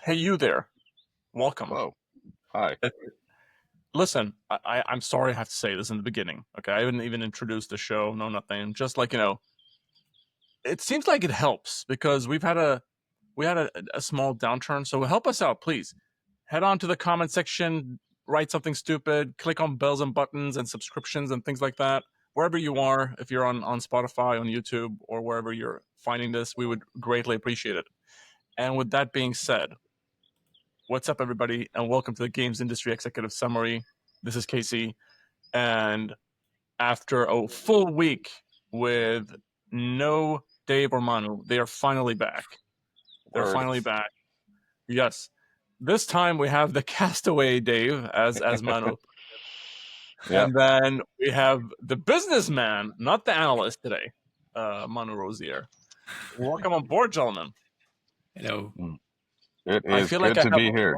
Hey, you there. Welcome. Hello. Hi. Uh, Listen, I'm sorry I have to say this in the beginning. Okay, I haven't even introduced the show. No, nothing. Just like it seems like it helps because we had a small downturn. So help us out, please. Head on to the comment section, write something stupid, click on bells and buttons and subscriptions and things like that. Wherever you are, if you're on Spotify, on YouTube, or wherever you're finding this, we would greatly appreciate it. And with that being said, what's up, everybody, and welcome to the Games Industry Executive Summary. This is Casey, and after a full week with no Dave or Manu, they are finally back. They're Word. finally back. Yes. This time we have the castaway Dave as Manu. Yep. And then we have the businessman, not the analyst today, Manu Rosier. Welcome on board, gentlemen. Hello. It I is feel good like to be here.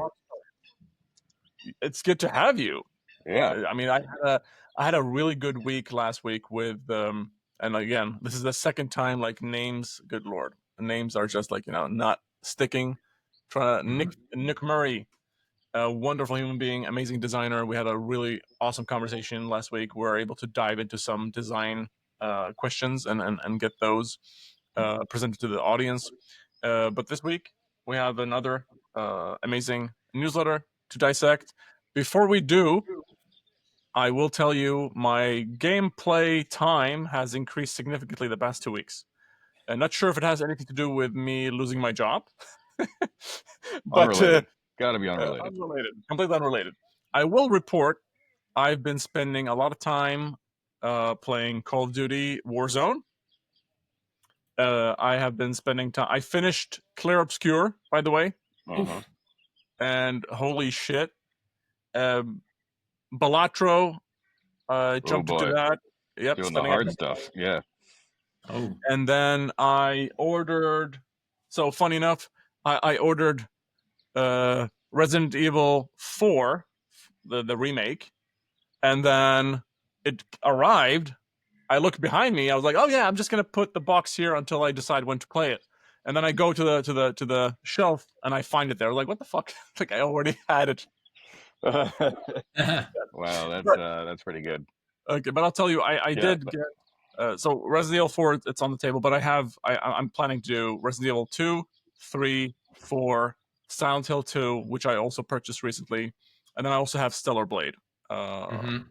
It's good to have you. Yeah. I mean, I had a really good week last week with and again, this is the second time like names. Good lord, names are just like not sticking. Nick Murray, a wonderful human being, amazing designer. We had a really awesome conversation last week. We were able to dive into some design questions and get those presented to the audience. But this week we have another amazing newsletter to dissect. Before we do, I will tell you my gameplay time has increased significantly the past 2 weeks. I'm not sure if it has anything to do with me losing my job, but Unrelated. Gotta be unrelated. unrelated, completely unrelated. I will report I've been spending a lot of time playing Call of Duty Warzone. I have been spending time. I finished Clair Obscure, by the way, Uh-huh. and holy shit, Balatro. Jumped into boy. that. Yep, Doing the spending hard extra stuff. Yeah. Oh, and then I ordered. So funny enough, I ordered Resident Evil 4, the remake, and then it arrived. I looked behind me. I was like, "Oh yeah, I'm just gonna put the box here until I decide when to play it." And then I go to the shelf and I find it there. I was like, "What the fuck?" Like I already had it. Wow, that's pretty good. Okay, but I'll tell you, I Yeah. did get. So Resident Evil 4, it's on the table, but I'm planning to do Resident Evil 2, 3, 4, Silent Hill 2, which I also purchased recently, and then I also have Stellar Blade. Mhm.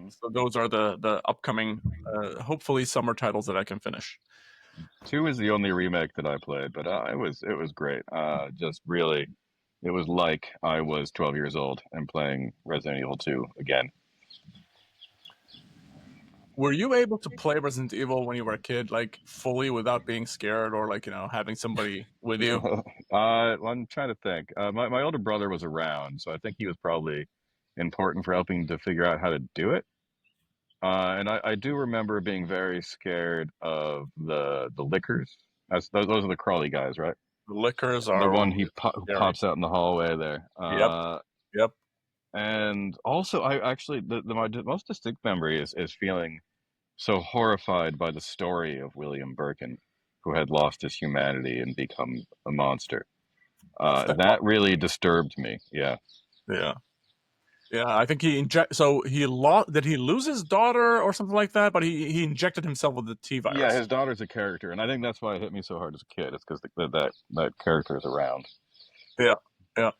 So those are the upcoming, hopefully summer titles that I can finish. 2 is the only remake that I played, but it was great. Just really, it was like I was 12 years old and playing Resident Evil 2 again. Were you able to play Resident Evil when you were a kid, like fully without being scared, or like having somebody with you? I'm trying to think. My older brother was around, so I think he was probably important for helping to figure out how to do it. And I do remember being very scared of the lickers. Those are the crawly guys, right? The liquors The are one who scary. pops out in the hallway there. Yep. Yep. And also, I actually my most distinct memory is feeling so horrified by the story of William Birkin, who had lost his humanity and become a monster. That really disturbed me. Yeah. Yeah. Yeah, I think he inject. So he lost. Did he lose his daughter or something like that? But he injected himself with the T Yeah, virus. his daughter's a character, and I think that's why it hit me so hard as a kid. It's because that character is around. Yeah, yeah.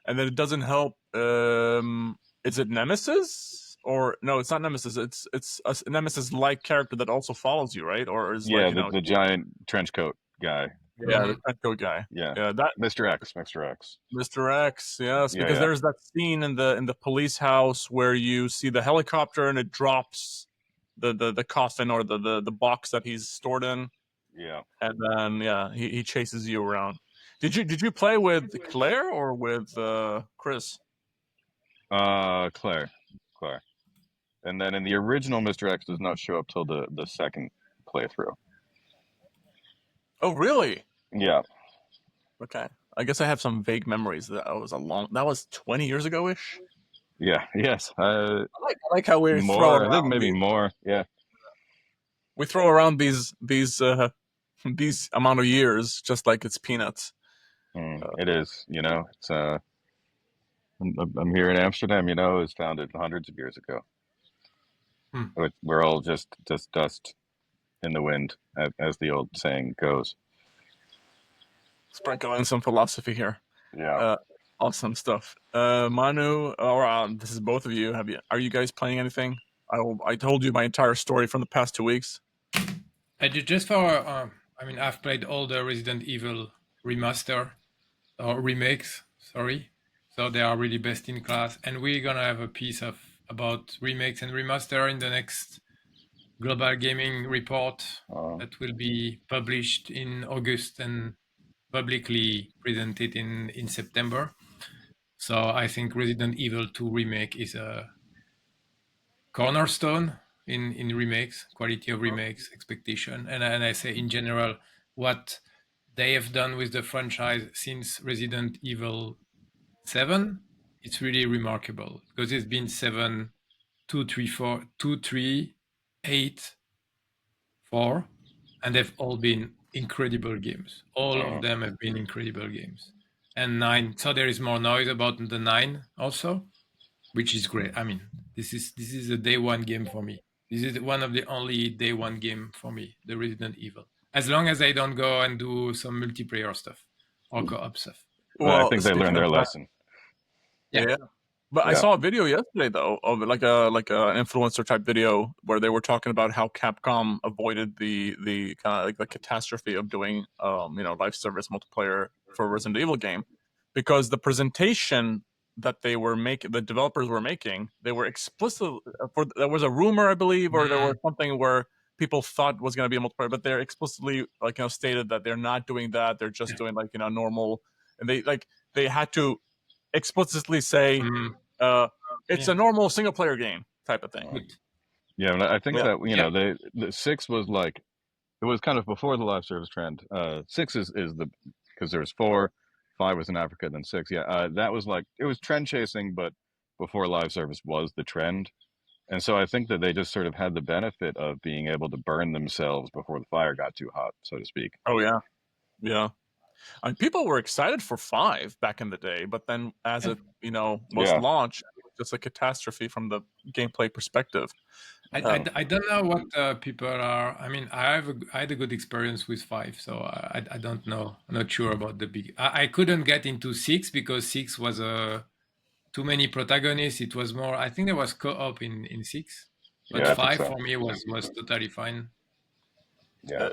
And then it doesn't help. Is it Nemesis or no? It's not Nemesis. It's a Nemesis-like character that also follows you, right? Or is Yeah, like the giant trench coat guy. yeah, the Petco guy. Yeah, that Mr. X, Mr. X. Mr. X. Yes, Yeah, because yeah. there's that scene in the police house where you see the helicopter and it drops the coffin or the box that he's stored in. Yeah. And then yeah, he chases you around. Did you play with Claire or with Chris? Claire. And then in the original, Mr. X does not show up till the second playthrough. Oh really? Yeah. Okay. I guess I have some vague memories. That was 20 years ago ish. Yeah. Yes. I like how we throw More. I around think maybe more. Yeah. we throw around these these amount of years just like it's peanuts. It is, it's I'm here in Amsterdam, it was founded hundreds of years ago. Hmm. We're all just dust in the wind, as the old saying goes. Sprinkle in some philosophy here. Yeah. Uh, awesome stuff. Manu, or this is both of you. Are you guys playing anything? I told you my entire story from the past 2 weeks. I did just for. I mean, I've played all the Resident Evil remaster or remakes. Sorry, so they are really best in class. And we're gonna have a piece about remakes and remaster in the next global gaming report that will be published in August and publicly presented in September. So I think Resident Evil 2 remake is a cornerstone in remakes, quality of remakes, expectation, and I say in general what they have done with the franchise since Resident Evil 7, it's really remarkable because it's been 7, 2, 3, 4, 2, 3, 8, 4, and they've all been incredible games. All of them have been incredible games. And 9, so there is more noise about the 9 also, which is great. I mean, this is a day one game for me. This is one of the only day one game for me, the Resident Evil. As long as I don't go and do some multiplayer stuff or co-op stuff. Well, I Well, think they learned speaking of their that, lesson. yeah. But I Yeah. saw a video yesterday though of like a influencer type video where they were talking about how Capcom avoided the kind of like the catastrophe of doing live service multiplayer for a Resident Evil game because the presentation that the developers were making, they were explicit for there was a rumor I believe or there was something where people thought was going to be a multiplayer, but they're explicitly stated that they're not doing that. They're just doing normal, and they had to explicitly say uh, it's Yeah. a normal single player game type of thing. Good. Yeah, and I think Yeah. that Yeah. the 6 was like it was kind of before the live service trend. 6 is the because there was 4, 5 was in Africa, then 6. Yeah, that was like it was trend chasing, but before live service was the trend. And so I think that they just sort of had the benefit of being able to burn themselves before the fire got too hot, so to speak. Oh yeah. Yeah. I mean, people were excited for 5 back in the day, but then as it was Yeah. launched, it was just a catastrophe from the gameplay perspective. I don't know what people are. I mean, I had a good experience with 5, so I don't know. I'm not sure about the big. I couldn't get into 6 because 6 was too many protagonists. It was more. I think there was co-op in 6, but Yeah, I think 5 so. for me was totally fine. Yeah. Uh,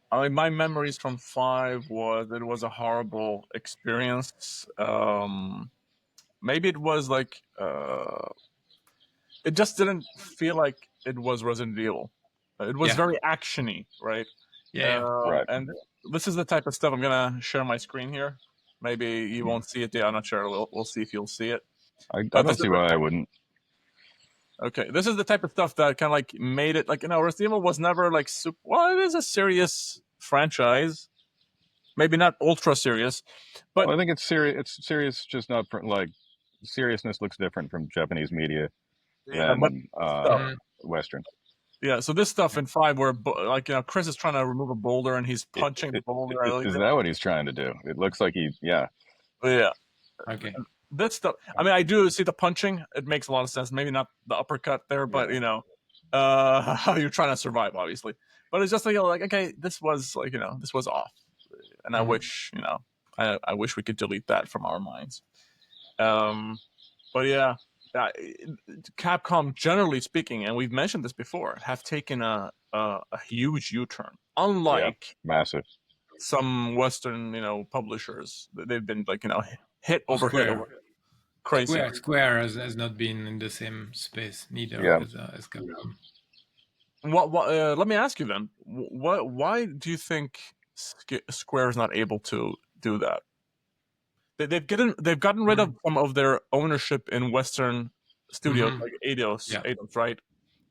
I mean, my memories from 5 was it was a horrible experience. Maybe it was like it just didn't feel like it was Resident Evil. It was Yeah. very actiony, right? Yeah. Right. And this is the type of stuff I'm gonna share my screen here. Maybe you won't see it. Yeah, I'm not sure. We'll see if you'll see it. I But don't this is see the why I type, wouldn't. okay. This is the type of stuff that kind of like made it like Resident Evil was never like super. Well, it is a serious franchise. Maybe not ultra serious, but Well, I think it's serious. It's serious, just not like seriousness looks different from Japanese media yeah, but than stuff. Mhm. Western. Yeah, so this stuff in 5 where like Chris is trying to remove a boulder and he's I- punching the boulder. I like Is that. that what he's trying to do? It looks like yeah. Yeah, Okay. this stuff. I mean, I do see the punching. It makes a lot of sense. Maybe not the uppercut there, but Yeah. how you're trying to survive, obviously. But it's just like okay, this was this was off, and I Mhm. wish I wish we could delete that from our minds. But yeah, uh, Capcom, generally speaking, and we've mentioned this before, have taken a huge U-turn. Yeah. Unlike Massive. some Western publishers, they've been like hit Or over hit Square. over crazy. Square has not been in the same space neither Yeah. as Capcom. What let me ask you then. Why do you think Square is not able to do that? They've gotten rid of some of their ownership in Western studios Mhm. like Eidos, Yeah. right?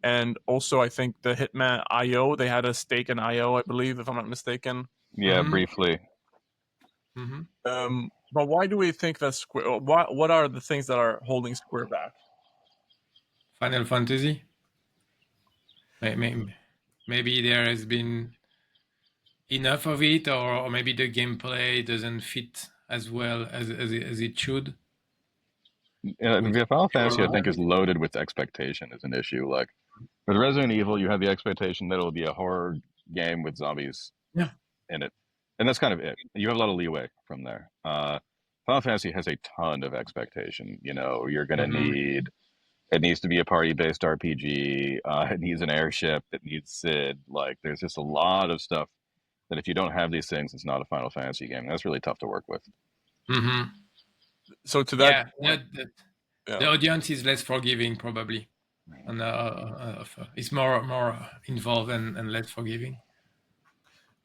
And also, I think the Hitman IO, they had a stake in IO, I believe, if I'm not mistaken. Yeah. Mhm. Briefly. Mhm. But why do we think that Square? What are the things that are holding Square back? Final Fantasy. Maybe there has been enough of it, or maybe the gameplay doesn't fit as well as it should with Yeah, Final Fantasy, I think, is newer. loaded with expectation as an issue. Like with Resident Evil, you have the expectation that it'll be a horror game with zombies Yeah. in it, and that's kind of it. You have a lot of leeway from there. Final Fantasy has a ton of expectation. You know, you're going to Hmm. need it needs to be a party-based RPG. It needs an airship. It needs Sid. Like, there's just a lot of stuff that if you don't have these things, it's not a Final Fantasy game. That's really tough to work with. Hmm. So to that Yeah, point, the yeah, audience is less forgiving probably, and it's more involved and less forgiving.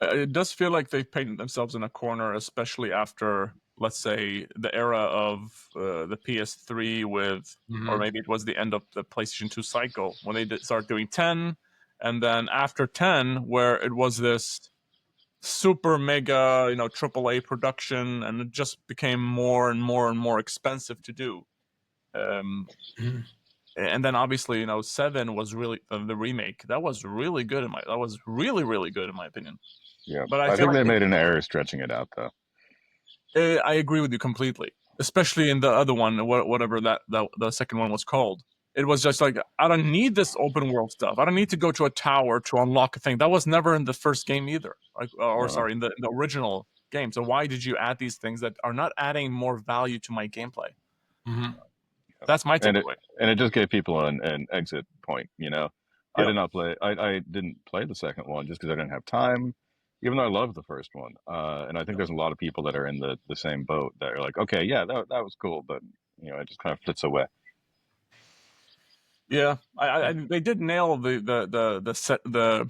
it does feel like they've painted themselves in a corner, especially after, let's say, the era of the PS3 with, or Hmm. maybe it was the end of the PlayStation 2 cycle when they did start doing 10, and then after 10, where it was this super mega, AAA production, and it just became more and more and more expensive to do. Um, Hmm. and then obviously, 7 was really the remake. That was really good that was really really good in my opinion. Yeah, But I I feel think like they made an error stretching it out, though. I agree with you completely, especially in the other one, whatever that the second one was called. It was just like, I don't need this open world stuff. I don't need to go to a tower to unlock a thing. That was never in the first game either, like, or Uh, sorry, in the original game. So why did you add these things that are not adding more value to my gameplay? Hmm. That's my and it takeaway. and it just gave people an exit point. You know, I Yeah. did not play. I didn't play the second one just because I didn't have time, even though I loved the first one. And I think there's a lot of people that are in the same boat that are like, okay, yeah, that was cool, but it just kind of flits away. Yeah, Yeah. they did nail the set the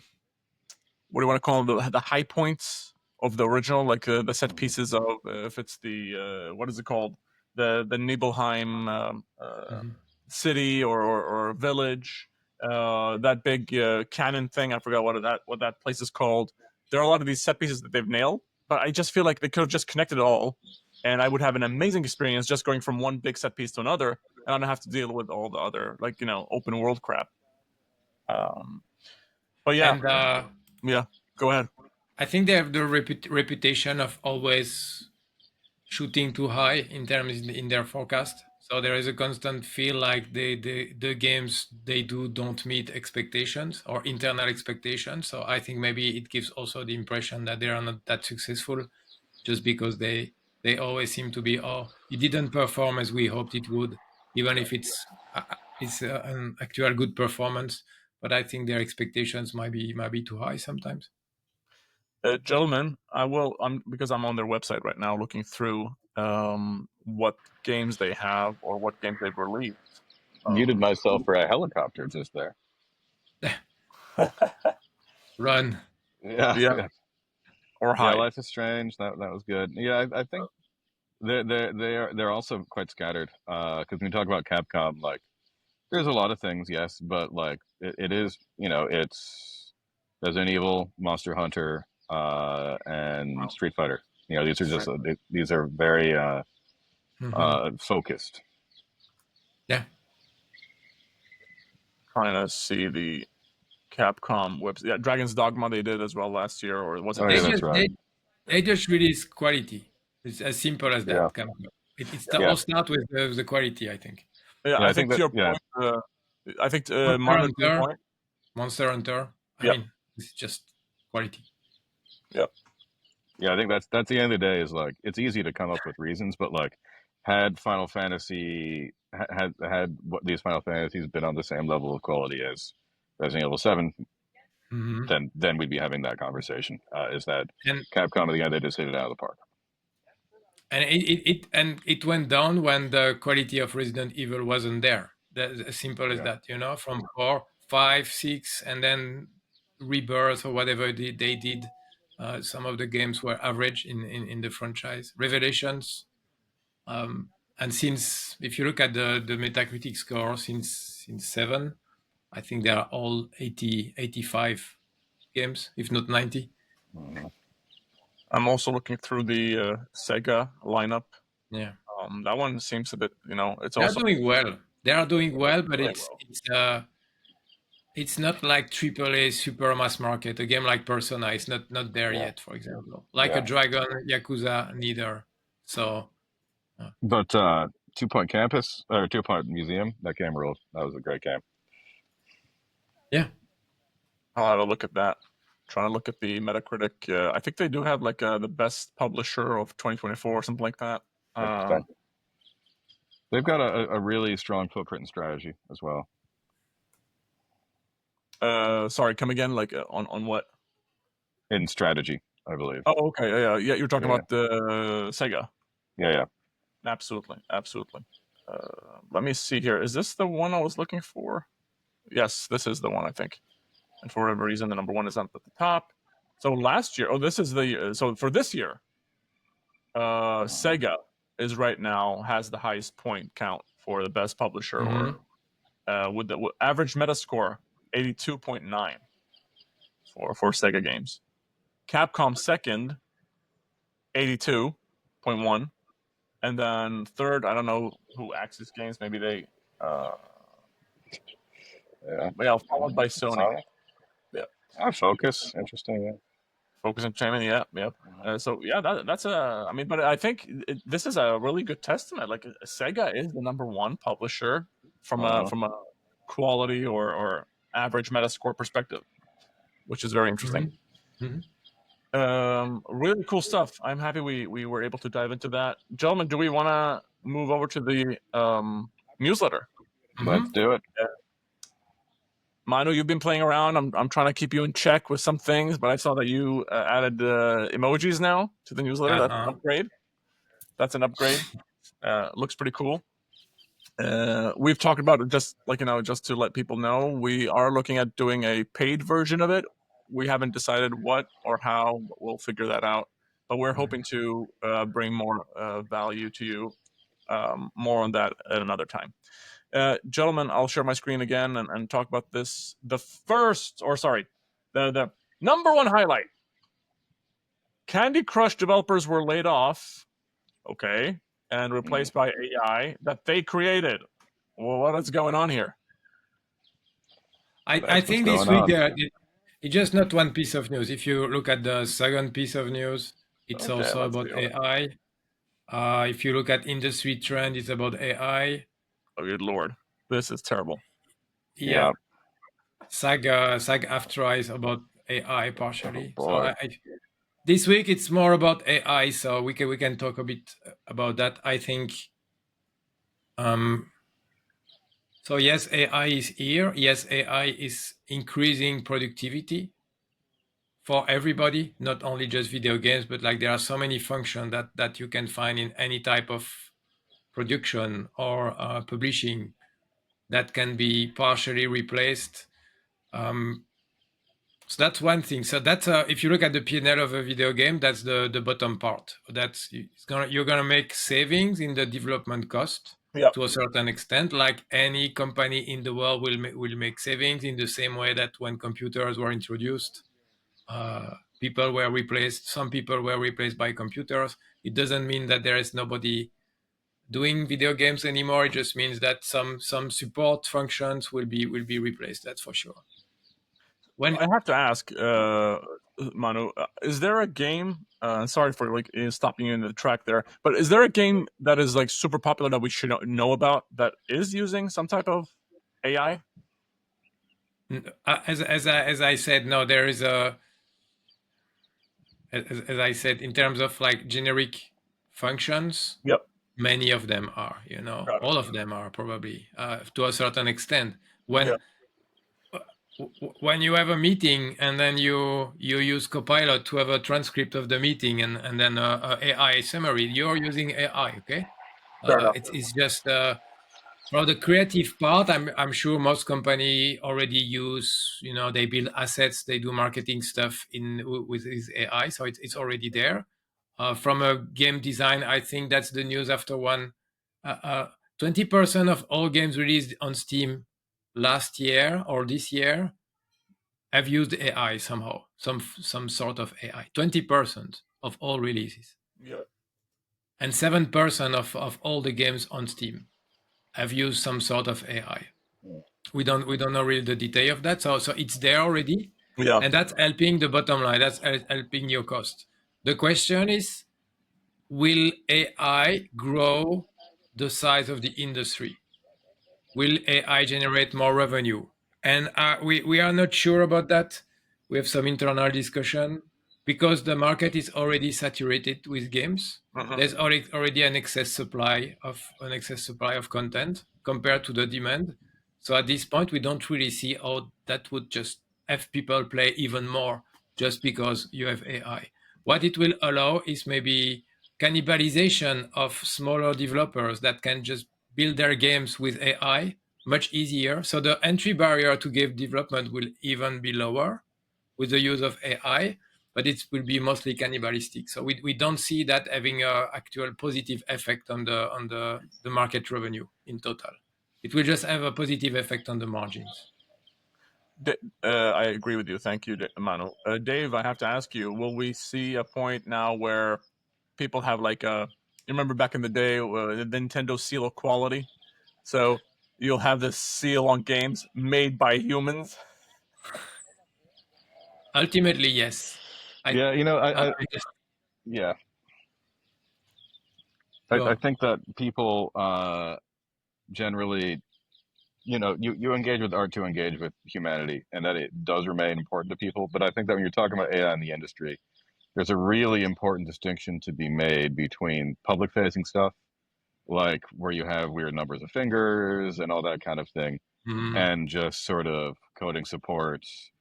what do you want to call them, the high points of the original, like the set Mhm. pieces of if it's the what is it called, the Nibelheim Hmm. city or village, that big cannon thing. I forgot what that place is called. There are a lot of these set pieces that they've nailed, but I just feel like they could have just connected it all, and I would have an amazing experience just going from one big set piece to another, and I don't have to deal with all the other, like, open world crap. Um, but yeah, And yeah. Go ahead. I think they have the reputation of always shooting too high in terms in their forecast. So there is a constant feel like the games they do don't meet expectations or internal expectations. So I think maybe it gives also the impression that they are not that successful just because they always seem to be, oh, it didn't perform as we hoped it would, even if it's an actual good performance. But I think their expectations might be too high sometimes. Gentlemen, I'm because I'm on their website right now looking through what games they have or what games they've released. Muted Um, myself for a helicopter just there. Run. Yeah, yeah, yeah, or yeah. hide. Life is Strange. That was good. Yeah, I think they're also quite scattered. Because when you talk about Capcom, like there's a lot of things, yes, but like it is, it's Resident Evil, Monster Hunter, and Wow. Street Fighter. These are just Straight. these are very Hmm. focused. Yeah. Trying to see the Capcom website. Yeah, Dragon's Dogma they did as well last year, or was it Oh yeah, They this that's just year? right. they just release quality. It's as simple as Yeah, that. Come on. It's Yeah, all yeah, start with the quality, I think. yeah. yeah. I I think think to that your yeah, point, I think Monster Mando to your Hunter, point. Monster Hunter. I Yep, mean, it's just quality. yep. yeah. I think that's the end of the day. Is like it's easy to come up with reasons, but like had Final Fantasy had what these Final Fantasies been on the same level of quality as Resident Evil 7, Hmm. then we'd be having that conversation. Is that And Capcom at the end they just hit it out of the park? and it went down when the quality of Resident Evil wasn't there. That's as simple as Yeah. that. From 4, 5, 6, and then Rebirth or whatever they did. Some of the games were average in the franchise. Revelations. And since, if you look at the Metacritic score since 7, I think they are all 80, 85 games, if not 90. Mhm. I'm also looking through the Sega lineup. Yeah, That one seems a bit, it's they are also doing well. They are doing well, but really it's well. it's It's not like AAA super mass market. A game like Persona is not there Yeah, yet, for example. Like a yeah. Dragon, Yakuza, neither. So But 2 Point Campus or 2 Point Museum, that game ruled. That was a great game. yeah, I'll have a look at that. Trying to look at the Metacritic. I think they do have like the best publisher of 2024 or something like that. Interesting. They've got a really strong footprint and strategy as well. Sorry, come again. Like on what? In strategy, I believe. Oh, okay. Yeah. You're talking Yeah, about the Sega. yeah, yeah. Absolutely, absolutely. Let me see here. Is this the one I was looking for? Yes, this is the one, I think. And for whatever reason, the number one is up at the top. So last year, this is the so for this year, Uh, Sega is right now has the highest point count for the best publisher, or hmm with the average Metascore 82.9 for Sega games. Capcom second, 82.1, and then third, I don't know who Axis Games, maybe they, uh, yeah. yeah, followed by Sony. Sonic. Yeah, Focus. Interesting. Yeah. Focus Entertainment. Yeah, yep. So yeah, that's a. I mean, but I think this is a really good testament. Like Sega is the number one publisher Uh-huh. from a quality or average Metascore perspective, which is very interesting. hmm hmm Really cool stuff. I'm happy we were able to dive into that, gentlemen. Do we want to move over to the newsletter? hmm Let's do it. Manu, you've been playing around. I'm trying to keep you in check with some things, but I saw that you added emojis now to the newsletter. That's an Uh-huh. upgrade. That's an upgrade. Looks pretty cool. We've talked about it, just like just to let people know, we are looking at doing a paid version of it. We haven't decided what or how, but we'll figure that out. But we're hoping to bring more value to you. More on that at another time. Gentlemen, I'll share my screen again and talk about this. The number one highlight: Candy Crush developers were laid off, okay, and Mm. replaced by AI that they created. Well, what is going on here? I That's what's think this going week on. it's just not one piece of news. If you look at the second piece of news, it's Okay, also let's about see. AI. If you look at industry trend, it's about AI. Oh, good lord, this is terrible. Yeah, Yeah. SAG AFTRA is about AI Oh partially. So boy. this week it's more about AI. So we can talk a bit about that. I think. Um, so yes, AI is here. Yes, AI is increasing productivity for everybody, not only just video games, but like there are so many functions that you can find in any type of production or publishing that can be partially replaced. Um, so that's one thing. So that's if you look at the P&L of a video game, that's the bottom part. You're gonna make savings in the development cost Yep. to a certain extent. Like any company in the world will make savings in the same way that when computers were introduced, people were replaced. Some people were replaced by computers. It doesn't mean that there is nobody doing video games anymore. It just means that some support functions will be replaced. That's for sure. I When have to ask, Manu, is there a game? Sorry for like stopping you in the track there, but is there a game that is like super popular that we should know about that is using some type of AI? as I said, no, there is a as I said in terms of like generic functions. Yep. Many of them are, Got it. all of them are probably to a certain extent. When Yep. when you have a meeting and then you use Copilot to have a transcript of the meeting and then a AI summary, you're using AI. Okay, Fair enough. it's just for the creative part. I'm sure most company already use, they build assets, they do marketing stuff with this AI, so it's already there. From a game design, I think that's the news after one. 20% of all games released on Steam last year or this year have used AI somehow, some sort of AI. 20% of all releases, Yeah. and 7% of all the games on Steam have used some sort of AI. We don't know really the detail of that. So it's there already, Yeah. and that's helping the bottom line. That's helping your cost. The question is, will AI grow the size of the industry? Will AI generate more revenue? And we are not sure about that. We have some internal discussion because the market is already saturated with games. Mhm. There's already an excess supply of content compared to the demand. So at this point, we don't really see how that would just have people play even more just because you have AI. What it will allow is maybe cannibalization of smaller developers that can just build their games with AI much easier. So the entry barrier to game development will even be lower with the use of AI, but it will be mostly cannibalistic. So we don't see that having a actual positive effect on the market revenue in total. It will just have a positive effect on the margins. I agree with you. Thank you, Manu. Dave, I have to ask you: will we see a point now where people have like a? You remember back in the day, the Nintendo seal of quality. So you'll have this seal on games made by humans. Ultimately, yes. Yeah, you know, I just yeah, go I on. think that people generally, you know, you engage with art to engage with humanity, and that it does remain important to people. But I think that when you're talking about AI in the industry, there's a really important distinction to be made between public facing stuff, like where you have weird numbers of fingers and all that kind of thing, Mhm. and just sort of coding supports,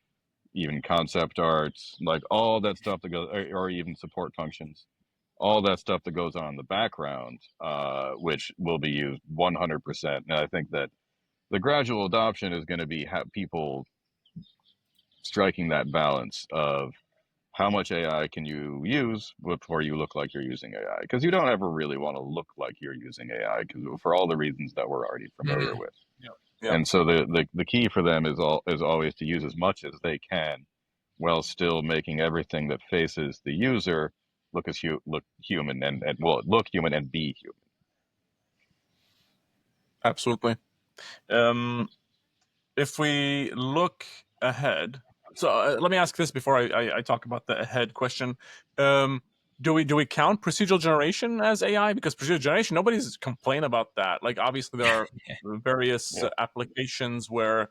even concept arts, like all that stuff that goes, or even support functions, all that stuff that goes on in the background, which will be used 100%. And I think that the gradual adoption is going to be people striking that balance of how much AI can you use before you look like you're using AI? Because you don't ever really want to look like you're using AI, because for all the reasons that we're already familiar Mhm. with. Yeah, And so the key for them is always to use as much as they can, while still making everything that faces the user look human, and well, look human and be human. absolutely. Um, if we look ahead, so let me ask this before I talk about the ahead question. Um, do we count procedural generation as AI? Because procedural generation, nobody's complained about that. Like obviously there are various Yeah. applications where,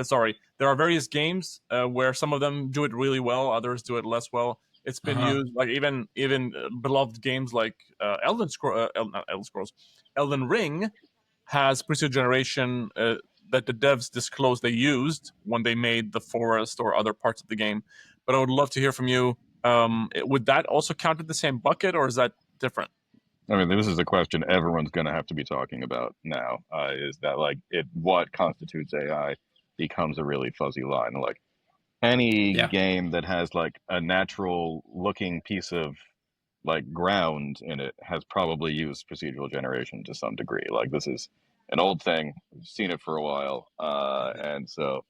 sorry, there are various games where some of them do it really well, others do it less well. It's been Uh-huh. used like even beloved games like not Elden Scrolls, Elden Ring has procedural generation that the devs disclosed they used when they made the forest or other parts of the game. But I would love to hear from you. Would that also count in the same bucket, or is that different? I mean, this is a question everyone's going to have to be talking about now. Is that like what constitutes AI becomes a really fuzzy line. Like any Yeah. game that has like a natural looking piece of like ground in it has probably used procedural generation to some degree. Like this is an old thing. We've seen it for a while, and so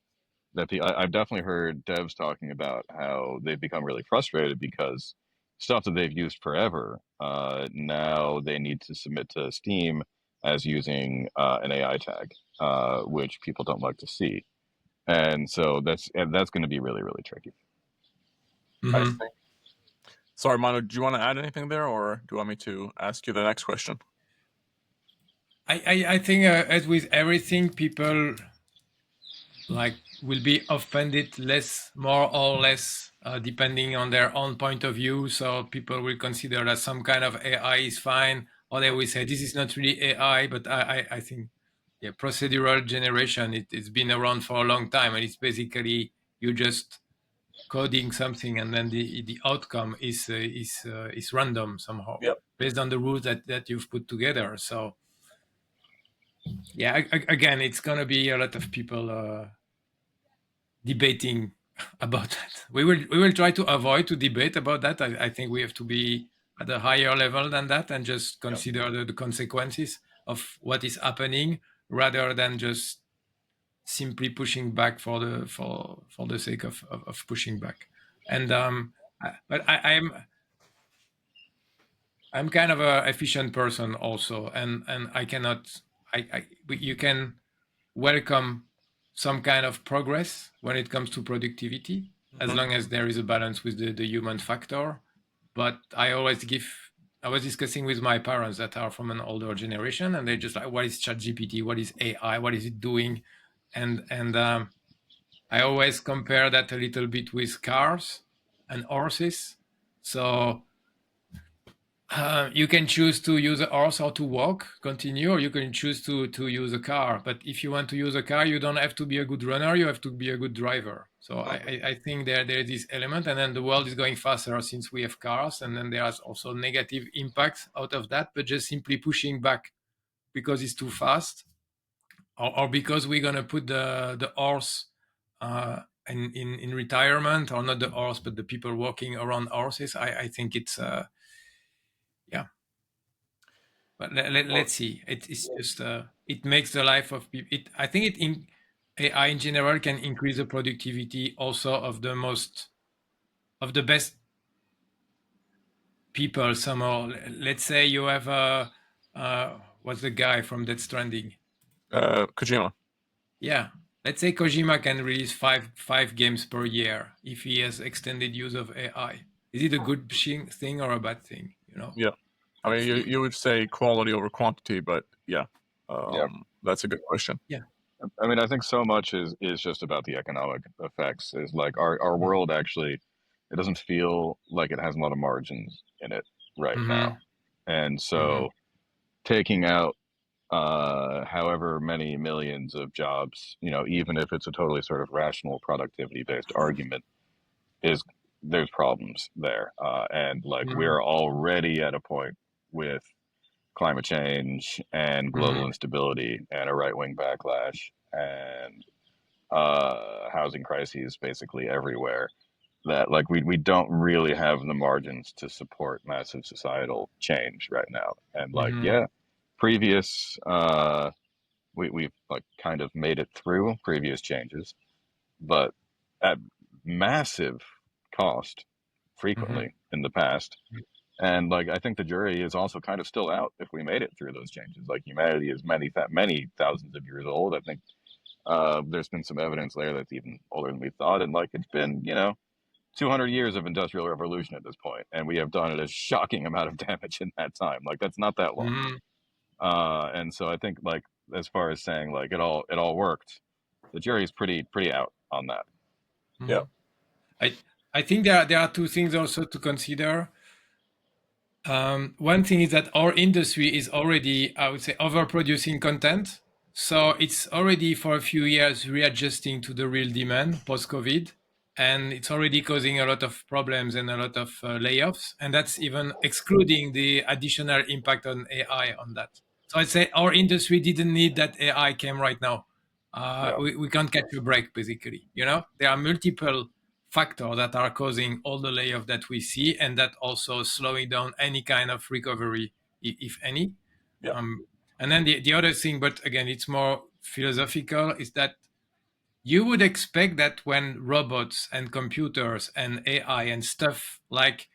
I've definitely heard devs talking about how they've become really frustrated because stuff that they've used forever, now they need to submit to Steam as using an AI tag, which people don't like to see, and so that's going to be really really tricky. I Mhm. see. Sorry, Manu, do you want to add anything there, or do you want me to ask you the next question? I think as with everything, people like will be offended less, more or less, depending on their own point of view. So people will consider that some kind of AI is fine, or they will say this is not really AI. But I think, yeah, procedural generation it's been around for a long time, and it's basically you just coding something, and then the outcome is random somehow Yep. based on the rules that you've put together. So yeah, again, it's gonna be a lot of people debating about that. We will try to avoid to debate about that. I think we have to be at a higher level than that and just Yep. consider the consequences of what is happening rather than just simply pushing back for the sake of pushing back. And but I'm kind of a efficient person also, and I cannot you can welcome some kind of progress when it comes to productivity, as long as there is a balance with the human factor. But I was discussing with my parents that are from an older generation, and they're just like, what is ChatGPT? What is AI? What is it doing? And I always compare that a little bit with cars and horses. So you can choose to use a horse or to walk, continue, or you can choose to use a car. But if you want to use a car, you don't have to be a good runner, you have to be a good driver. So I think there is this element, and then the world is going faster since we have cars, and then there's also negative impacts out of that, but just simply pushing back because it's too fast, or because we're going to put the horse in retirement, or not the horse, but the people walking around horses. I think it's yeah. But let's see. It's just it makes the life of people. I think AI in general can increase the productivity also of the best people somehow. Let's say you have what's the guy from Death Stranding? Kojima. Yeah. Let's say Kojima can release five games per year if he has extended use of AI. Is it a good thing or a bad thing? Yeah. I mean, you would say quality over quantity, but yeah, Yeah. that's a good question. Yeah. I mean, I think so much is just about the economic effects. Is like our world actually, it doesn't feel like it has a lot of margins in it right now, and so taking out however many millions of jobs, even if it's a totally sort of rational productivity based argument, is there's problems there, and like we're already at a point with climate change and global instability and a right wing backlash and housing crises basically everywhere, that like we don't really have the margins to support massive societal change right now. And like yeah, previous we've like kind of made it through previous changes, but at massive cost frequently in the past. And like I think the jury is also kind of still out if we made it through those changes. Like humanity is many thousands of years old. I think there's been some evidence there that's even older than we thought, and like it's been 200 years of industrial revolution at this point, and we have done a shocking amount of damage in that time. Like that's not that long. And so I think like as far as saying like it all worked, the jury's pretty out on that. Yeah. I think there are two things also to consider. One thing is that our industry is already, I would say, overproducing content. So it's already for a few years readjusting to the real demand post-COVID. And it's already causing a lot of problems and a lot of layoffs. And that's even excluding the additional impact on AI on that. So I'd say our industry didn't need that AI came right now. Yeah. We can't catch a break, basically. There are multiple factors that are causing all the layoff that we see, and that also slowing down any kind of recovery, if any. Yeah. And then the other thing, but again, it's more philosophical, is that you would expect that when robots and computers and AI and stuff like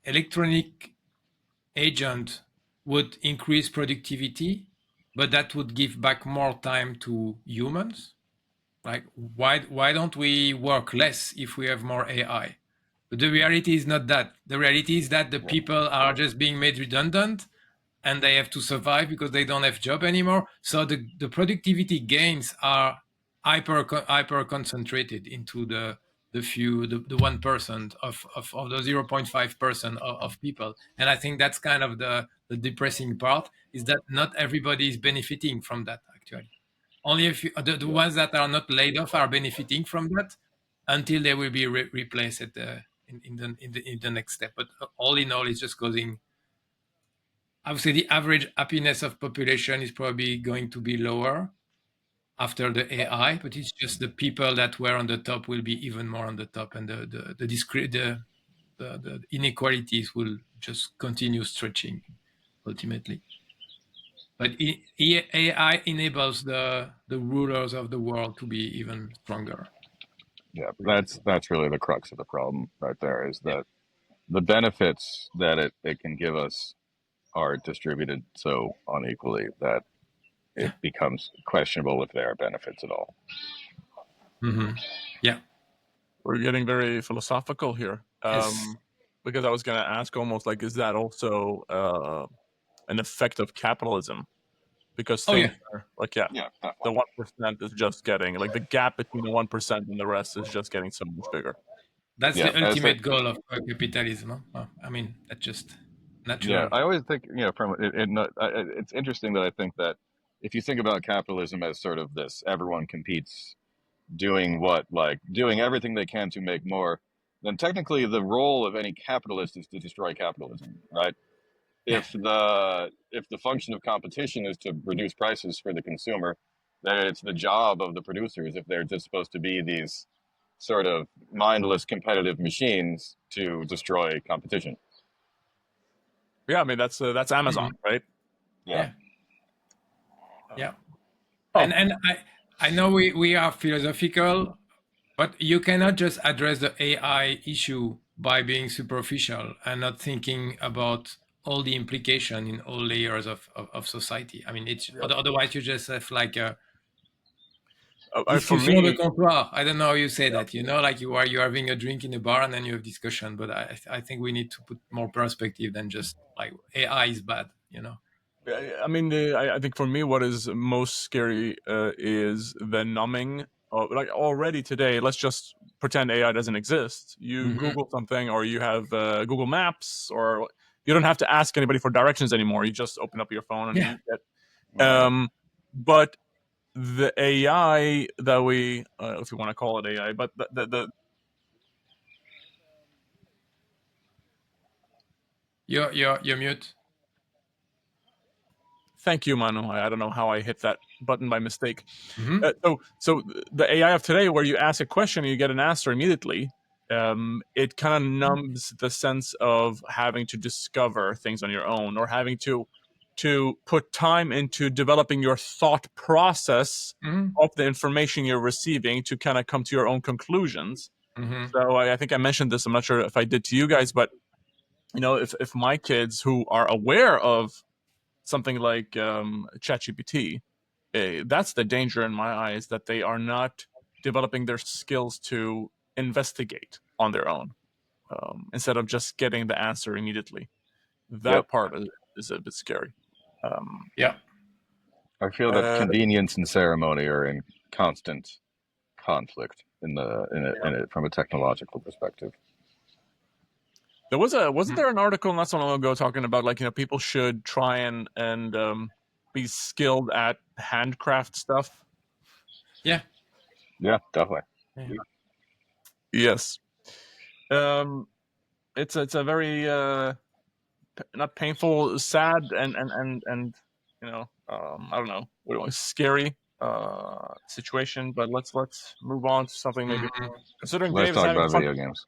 electronic agent would increase productivity, but that would give back more time to humans. Like, why don't we work less if we have more AI? But the reality is not that. The reality is that the people are just being made redundant, and they have to survive because they don't have job anymore. So the productivity gains are hyper concentrated into the few, the 1% of the 0.5% of people. And I think that's kind of the depressing part, is that not everybody is benefiting from that actually. Only a few, the ones that are not laid off are benefiting from that until they will be replaced at in the next step. But all in all, it's just causing. I would say the average happiness of population is probably going to be lower after the AI, but it's just the people that were on the top will be even more on the top, and the inequalities will just continue stretching ultimately. But AI enables the rulers of the world to be even stronger. Yeah, that's really the crux of the problem right there, is that the benefits that it can give us are distributed so unequally that it becomes questionable if there are benefits at all. Yeah. We're getting very philosophical here. Yes. Because I was going to ask almost like, is that also an effect of capitalism? Because things are like, Yeah, the definitely. 1% is just getting, like the gap between the 1% and the rest is just getting so much bigger. That's Yeah, the ultimate goal of capitalism. Huh? Well, I mean, that's just natural. I always think, it's interesting that I think that if you think about capitalism as sort of this, everyone competes doing everything they can to make more, then technically the role of any capitalist is to destroy capitalism, right? If the function of competition is to reduce prices for the consumer, then it's the job of the producers, if they're just supposed to be these sort of mindless competitive machines, to destroy competition. Yeah, I mean that's Amazon, right? Yeah. Yeah. Oh, And I know we are philosophical, but you cannot just address the AI issue by being superficial and not thinking about all the implication in all layers of society. I mean, it's otherwise you just have like a for discussion de me, comptoir. I don't know how you say that. Like you're having a drink in a bar and then you have discussion. But I think we need to put more perspective than just like AI is bad. I mean, I think for me, what is most scary is the numbing. Like already today, let's just pretend AI doesn't exist. You Google something, or you have Google Maps, or you don't have to ask anybody for directions anymore. You just open up your phone and you get. But the AI that we, if you want to call it AI, but the You're mute. Thank you, Manu. I don't know how I hit that button by mistake. So the AI of today, where you ask a question and you get an answer immediately, it kind of numbs the sense of having to discover things on your own, or having to put time into developing your thought process of the information you're receiving to kind of come to your own conclusions. So I think I mentioned this. I'm not sure if I did to you guys, but if my kids who are aware of something like ChatGPT, that's the danger in my eyes, that they are not developing their skills to investigate on their own, instead of just getting the answer immediately. That part is a bit scary. Yeah. I feel that convenience and ceremony are in constant conflict in it from a technological perspective. There wasn't there an article not so long ago talking about, like, people should try and be skilled at handcraft stuff? Yeah. Yeah, definitely. Yes. It's a very not painful, sad, and I don't know, what do I scary situation. But let's move on to something maybe. Considering Let's Dave is talk having about fun, video games.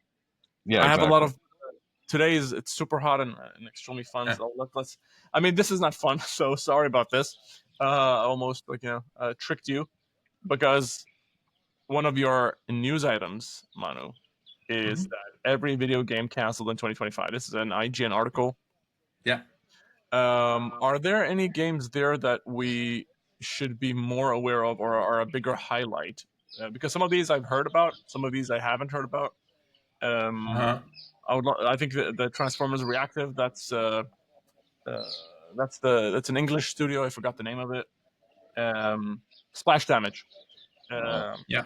Yeah, I have a lot exactly. of it's super hot and extremely fun. So let's. I mean, this is not fun. So sorry about this. Almost like tricked you, because one of your news items, Manu, is that every video game canceled in 2025. This is an IGN article. Yeah. Are there any games there that we should be more aware of, or are a bigger highlight? Because some of these I've heard about, some of these I haven't heard about. I think the Transformers Reactive. That's an English studio. I forgot the name of it. Splash Damage. Yeah.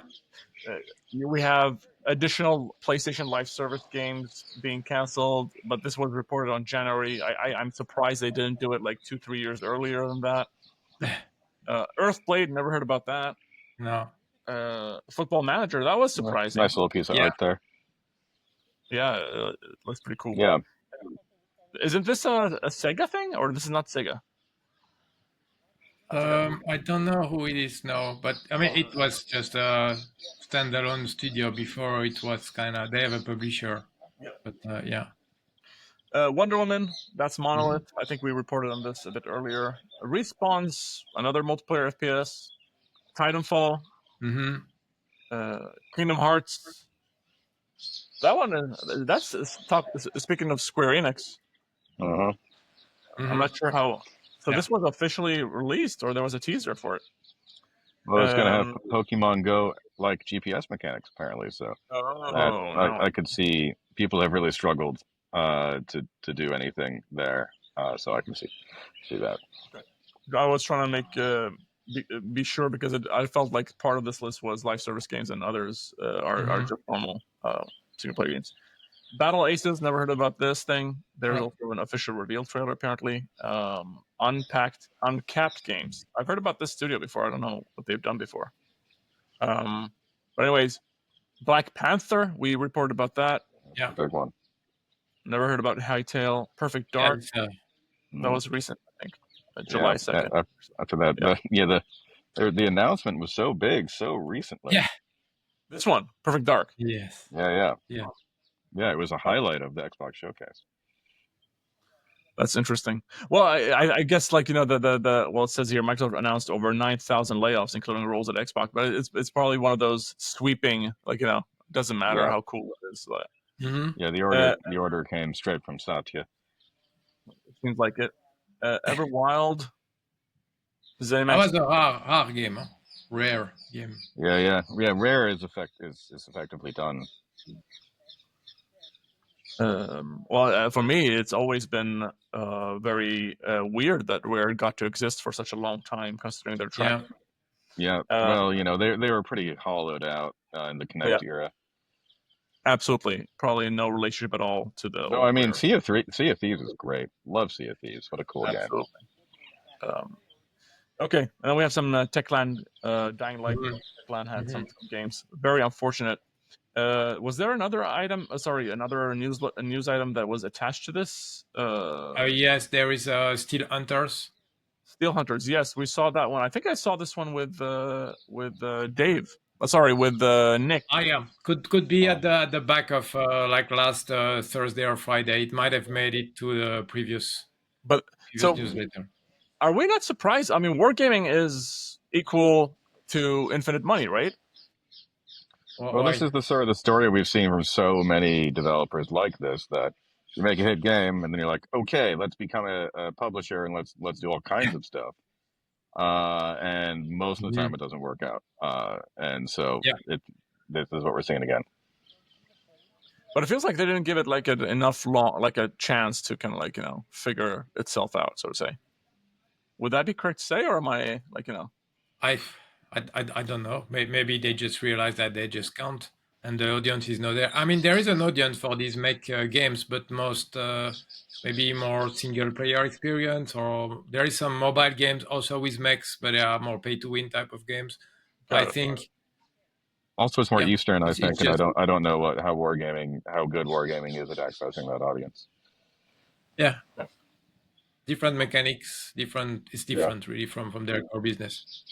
We have additional PlayStation Live Service games being canceled, but this was reported on January. I'm surprised they didn't do it like 2-3 years earlier than that. Earthblade, never heard about that. No. Football Manager, that was surprising. Nice little piece of art there. Yeah, it looks pretty cool. Yeah. Isn't this a Sega thing, or this is not Sega? I don't know who it is now, but I mean, it was just a standalone studio before. It was they have a publisher, but yeah. Wonder Woman, that's Monolith. I think we reported on this a bit earlier. Respawn's another multiplayer FPS. Titanfall. Kingdom Hearts. That one, that's speaking of Square Enix. I'm not sure how So Yeah. this was officially released, or there was a teaser for it? Well, it's going to have Um, Pokemon Go like GPS mechanics apparently. So that oh no! I could see people have really struggled to do anything there. So I can see that. I was trying to make be sure because I felt like part of this list was live service games and others are Mhm. just normal single player games. Battle Aces, never heard about this thing. There's Oh, also an official reveal trailer apparently. Uncapped Games. I've heard about this studio before. I don't know what they've done before. But anyways, Black Panther. We reported about that. yeah. Big one. Never heard about Hightail. Perfect Yeah, Dark. it's, That Mm, was recent, I think, yeah. July 2nd. After that, Yeah. the announcement was so big so recently. yeah. This one, Perfect Dark. Yes. Yeah. Yeah. Yeah, it was a highlight of the Xbox showcase. That's interesting. Well, I guess like the well, it says here Microsoft announced over 9,000 layoffs, including roles at Xbox. But it's probably one of those sweeping, like doesn't matter Yeah, how cool it is. Like, Mm-hmm. yeah. uh, The order came straight from Satya. it seems like it. Everwild. That ZeniMax. was a rare game, huh? Rare game. Yeah. Rare is effectively done. Well, for me, it's always been very weird that Rare got to exist for such a long time, considering their track. Yeah. Yeah. Uh, Well, they were pretty hollowed out in the yeah, Kinect era. absolutely. Probably no relationship at all to the No, I old mean Rare. Sea of Thieves is great. Love Sea of Thieves. What a cool game. Absolutely. Okay, and then we have some Techland Dying Light. Mhm. Techland had Mhm. some games. Very unfortunate. Was there another item? Sorry, another news item that was attached to this? Yes, there is Steel Hunters. Steel Hunters. Yes, we saw that one. I think I saw this one with Dave. Sorry, with Nick. Yeah, could be Oh. at the back of like last Thursday or Friday. It might have made it to the previous But so, newsletter. are we not surprised? I mean, wargaming is equal to infinite money, right? Well, Why? this is the sort of the story we've seen from so many developers like this that you make a hit game and then you're like, okay, let's become a publisher and let's do all kinds of stuff. And most of the time Mhm. it doesn't work out. And so Yeah, this is what we're seeing again. But it feels like they didn't give it like enough like a chance to kind of like figure itself out, so to say. Would that be correct to say, or am I like I, I don't know. Maybe they just realize that they just can't, and the audience is not there. I mean, there is an audience for these mech games, but most maybe more single player experience, or there is some mobile games also with mechs, but they are more pay to win type of games. I got it? think, Also, it's more yeah, Eastern, I it's think, and just I don't know how good wargaming is at accessing that audience. yeah, different mechanics, different. It's Yeah, different really from their core business.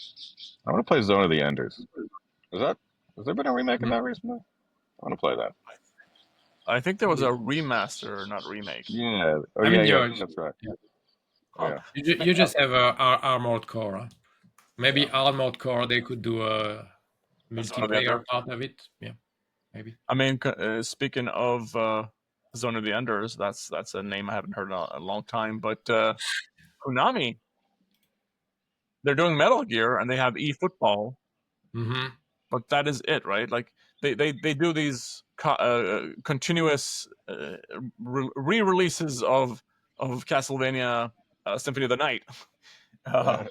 I want to play Zone of the Enders. Has there been a remake of Mhm. that recently? I want to play that. I think there was a remaster, not remake. Yeah. Oh I mean, yeah. That's right. yeah. Huh. Yeah. You just have a armored core. Huh? Maybe Yeah, armored core. They could do a that's one of the other. multiplayer part of it. Yeah, maybe. I mean, speaking of Zone of the Enders, that's a name I haven't heard in a long time. But Konami, they're doing Metal Gear and they have eFootball, Mm-hmm. but that is it, right? Like they do these continuous re-releases of Castlevania Symphony of the Night. Uh,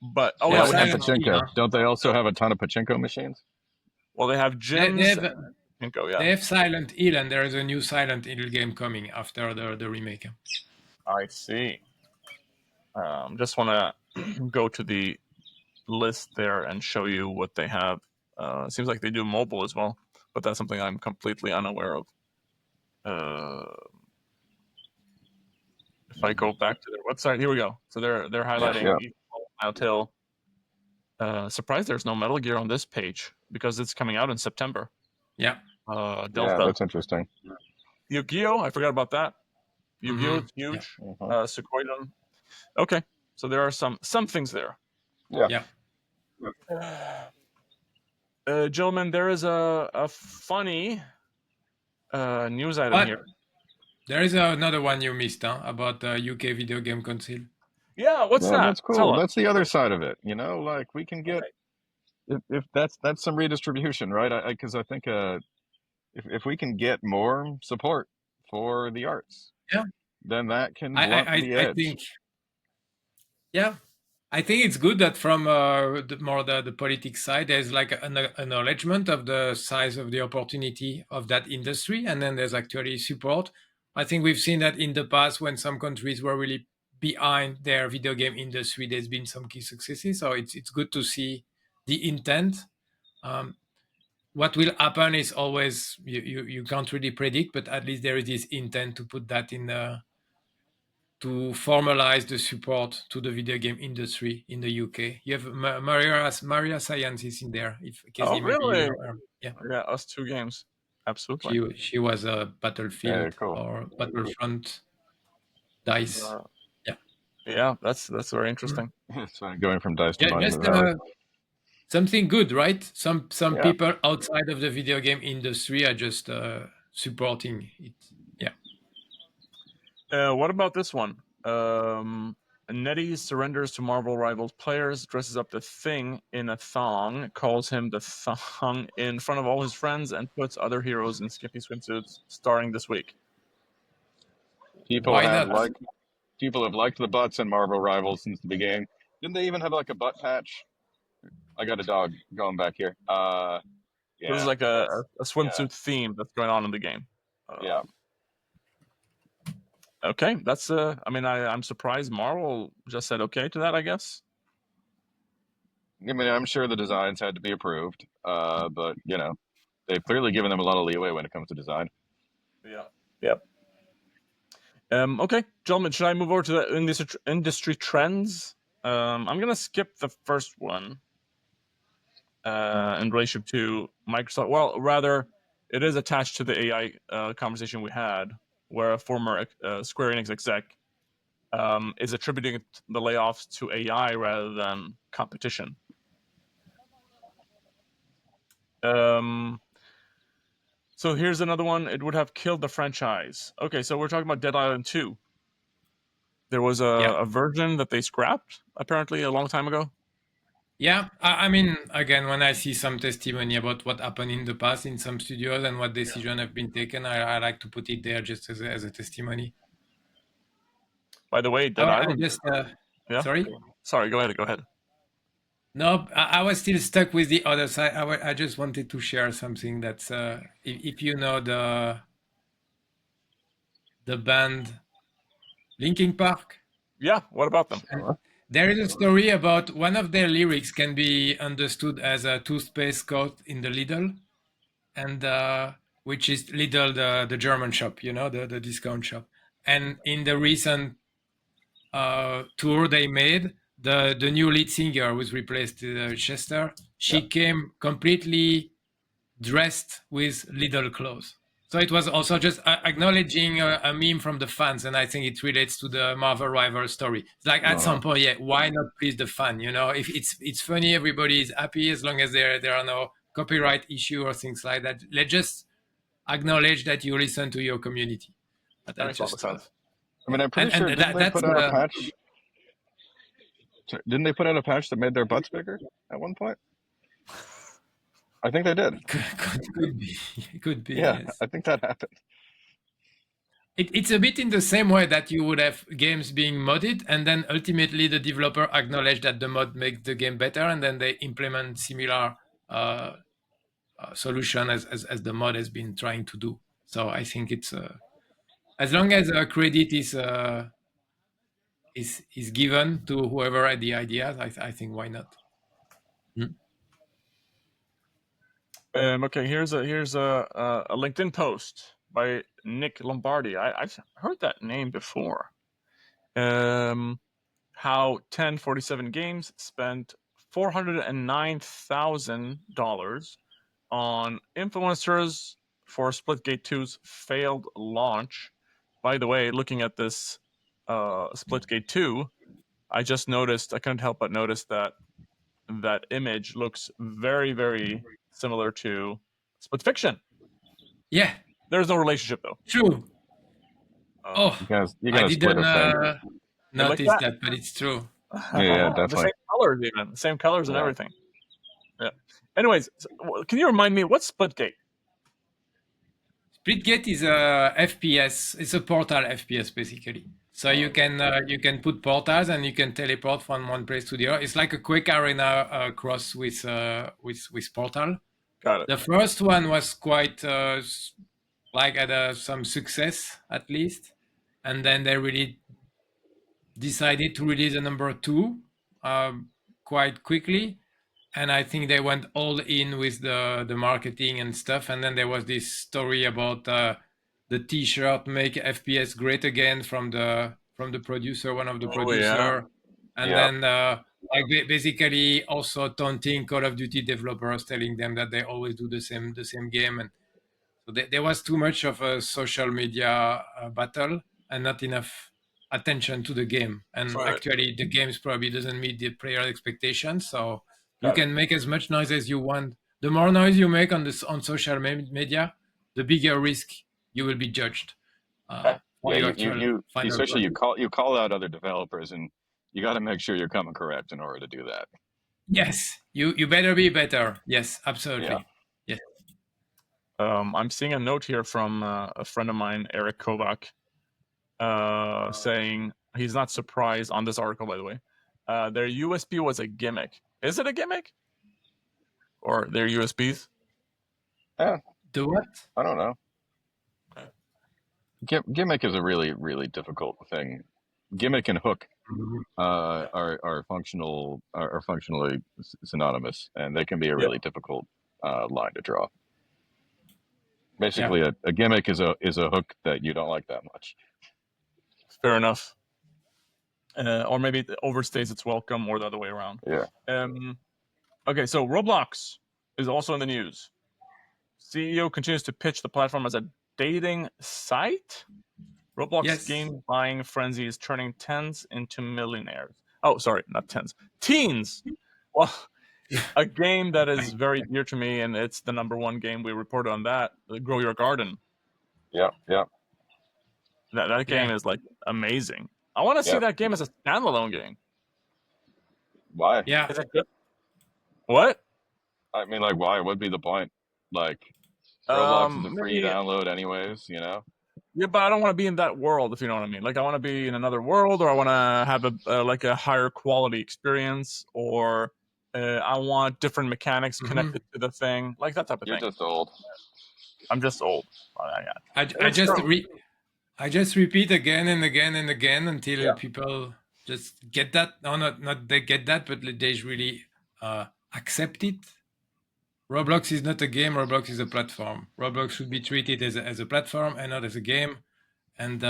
but They yeah, have Well, we have and Silent Hill. pachinko. Huh? Don't they also have a ton of pachinko machines? well they have They gyms. have Yeah, they have Silent Hill, and there is a new Silent Hill game coming after the remake. I see. Just want to go to the list there and show you what they have. It seems like they do mobile as well, but that's something I'm completely unaware of. If I go back to their website, here we go. So they're highlighting Yeah. Until. Surprised there's no Metal Gear on this page because it's coming out in September. Yeah. Yeah, Delta. that's interesting. Yu-Gi-Oh! I forgot about that. Yu-Gi-Oh! Mm-hmm. Is huge. Mhm. Suikoden. Okay, so there are some things there. Yeah. Yeah. Gentlemen, there is a funny news item But here. there is another one you missed, huh? About the UK Video Game Council. Yeah, what's that? That's Tell cool. us. That's the other side of it. Like we can get Right. if that's some redistribution, right? Because I think if we can get more support for the arts, Yeah, then that can I blunt I I the I edge. think yeah. I think it's good that from the politics side, there's like an acknowledgement of the size of the opportunity of that industry, and then there's actually support. I think we've seen that in the past when some countries were really behind their video game industry, there's been some key successes. So it's good to see the intent. Um, what will happen is always you can't really predict, but at least there is this intent to put that in the to formalize the support to the video game industry in the UK. You have Maria Sciences in there. If Oh, Casey, maybe you really? know her. Yeah, Yeah, us two games. Absolutely. she was a Very Battlefield cool. or Battlefront Dice. Uh, Yeah, yeah, that's very Mm. interesting. So going from dice to Yeah, money in the just valley. something good, right? Some Yeah. people outside of the video game industry are just supporting it. Yeah. What about this one? Nettie surrenders to Marvel Rivals players, dresses up the Thing in a thong, calls him the Thong in front of all his friends, and puts other heroes in skimpy swimsuits. Starting this week. People Why have not? liked people have liked the butts in Marvel Rivals since the beginning. Didn't they even have like a butt patch? I got a dog going back here. This is Yeah, like that's a yeah, swimsuit theme that's going on in the game. yeah. Okay, that's I mean, I'm surprised Marvel just said okay to that. I guess. I mean, I'm sure the designs had to be approved, but they've clearly given them a lot of leeway when it comes to design. Yeah. Yep. Okay, gentlemen, should I move over to the industry trends? I'm gonna skip the first one in relationship to Microsoft. Well, rather, it is attached to the AI conversation we had, where a former Square Enix exec is attributing the layoffs to AI rather than competition. So here's another one. It would have killed the franchise. Okay, so we're talking about Dead Island 2. There was Yeah. a version that they scrapped, apparently, a long time ago. Yeah, I mean, again, when I see some testimony about what happened in the past in some studios and what decisions have been taken, I like to put it there just as a testimony. By the way, Dead I Island. just, Yeah. sorry? Sorry, go ahead. Go ahead. No, I was still stuck with the other side. I just wanted to share something that's, if you know the band Linkin Park, Yeah. What about them? and there is a story about one of their lyrics can be understood as a toothpaste caught in the Lidl, and which is Lidl, the German shop, the discount shop. And in the recent tour they made, the new lead singer was replaced Chester. Yeah. She came completely dressed with Lidl clothes. So it was also just acknowledging a meme from the fans, and I think it relates to the Marvel Rival story. It's like at Uh, some point, yeah, why not please the fan? If it's funny, everybody is happy as long as there are no copyright issue or things like that. Let's just acknowledge that you listen to your community. But That that makes a lot of just sense. I mean, I'm pretty and sure didn't they that's put out a patch? Didn't they put out a patch that made their butts bigger at one point? I think they did. could be could be, Yeah, yes. I think that happened. It's a bit in the same way that you would have games being modded, and then ultimately the developer acknowledge that the mod makes the game better, and then they implement similar solution as the mod has been trying to do. So I think it's as long as credit is given to whoever had the ideas, I think why not? Mm. Okay, here's a LinkedIn post by Nick Lombardi. I've heard that name before. How 1047 Games spent $409,000 on influencers for Splitgate 2's failed launch. By the way, looking at this Splitgate 2, I couldn't help but notice that that image looks very, very similar to Split Fiction. Yeah, There's no relationship though. true. Um, Oh, You're I gonna split didn't. a thing. like noticed that. that, but it's true. Yeah, The definitely. same colors, even the same colors and Yeah. everything. Yeah. Anyways, can you remind me what's Splitgate? Splitgate is a FPS. It's a portal FPS basically. So you can put portals and you can teleport from one place to the other. It's like a quick arena cross with portal. Got it. The first one was quite like had some success at least, and then they really decided to release a number two quite quickly, and I think they went all in with the marketing and stuff. And then there was this story about the T-shirt "Make FPS Great Again" from the producer, one of the Oh yeah. producer, and Yeah. then like basically also taunting Call of Duty developers, telling them that they always do the same game. And so there was too much of a social media battle and not enough attention to the game. And Right. actually, the games probably doesn't meet the player expectations. So you Got it. can make as much noise as you want. The more noise you make on this on social media, the bigger risk you will be judged for Yeah, your you actual you final especially product. you call out other developers, and you got to make sure you're coming correct in order to do that. Yes, you better be better. Yes, Yeah. absolutely. Yes. I'm seeing a note here from a friend of mine, Eric Kovac, saying he's not surprised on this article, by the way. Their USB was a gimmick. Is it a gimmick? Or their USBs? Yeah, The what? I don't know. Gimmick is a really difficult thing. Gimmick and hook are functionally synonymous, and they can be a Yeah, really difficult line to draw. Yeah. Basically, a gimmick is a hook that you don't like that much. fair enough. Or maybe it overstays its welcome, or the other way around. Yeah. Okay, so Roblox is also in the news. CEO continues to pitch the platform as a dating site. Roblox Yes. game buying frenzy is turning tens into millionaires. Oh, sorry, not tens, teens. Well, a game that is very dear to me, and it's the number one game we reported on that. Grow Your Garden. Yeah. Yeah. That game Yeah. is like amazing. I want to see Yeah. that game as a standalone game. Why? Yeah. Is it good? What? I mean, like, why? What'd be the point? Like, Roblox is a free Maybe. download, anyways. You know. Yeah, but I don't want to be in that world, if you know what I mean. Like, I want to be in another world, or I want to have like a higher quality experience, or I want different mechanics connected to the thing, like that type of You're thing. just old. I'm just old. I It's just true. I just repeat again and again and again until Yeah. people just get that. No, not they get that, but they really accept it. Roblox is not a game. Roblox is a platform. Roblox should be treated as a platform and not as a game. And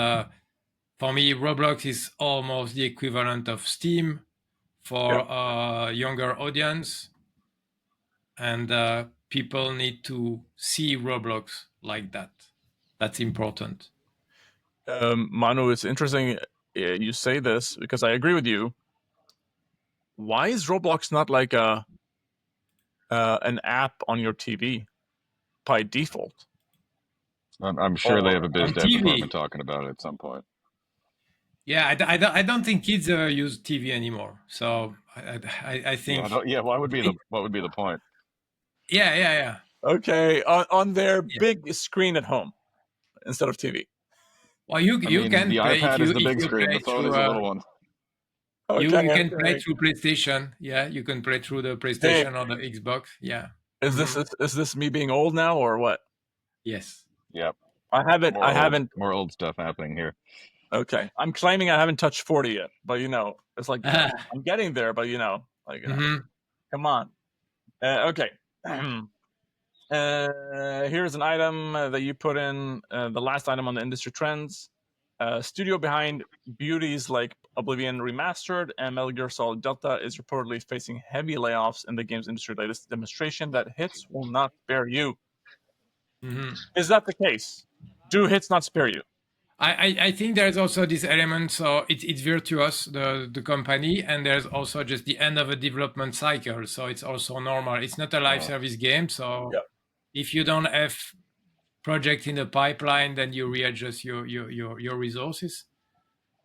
for me, Roblox is almost the equivalent of Steam for a younger audience. And people need to see Roblox like that. That's important. Manu, it's interesting you say this because I agree with you. Why is Roblox not like an app on your TV by default? I'm sure they have a biz On dev TV, department talking about it at some point. yeah, I don't think kids use TV anymore. So I Yeah. think, Yeah. What would be the point? yeah. Okay, on their Yeah. big screen at home instead of TV. Well, I you mean, can the play iPad is the if big you screen. The play phone is through a little one. you Okay, can play okay. through PlayStation. Yeah, you can play through the Hey, PlayStation or the Xbox. Yeah. is this Mhm. is this me being old now or what? Yes. Yep. I haven't. I haven't. More old stuff happening here. Okay, I'm claiming I haven't touched 40 yet, but it's like Ah, I'm getting there. But mhm. come on. Okay. Here's an item that you put in the last item on the industry trends. Studio behind beauties like Oblivion Remastered and Metal Gear Solid Delta is reportedly facing heavy layoffs in the games industry. Latest demonstration that hits will not spare you. Mhm. Is that the case? Do hits not spare you? I think there's also this element. So it's virtuous, the company, and there's also just the end of a development cycle. So it's also normal. It's not a live service game. So Yeah. if you don't have project in the pipeline, then you readjust your resources.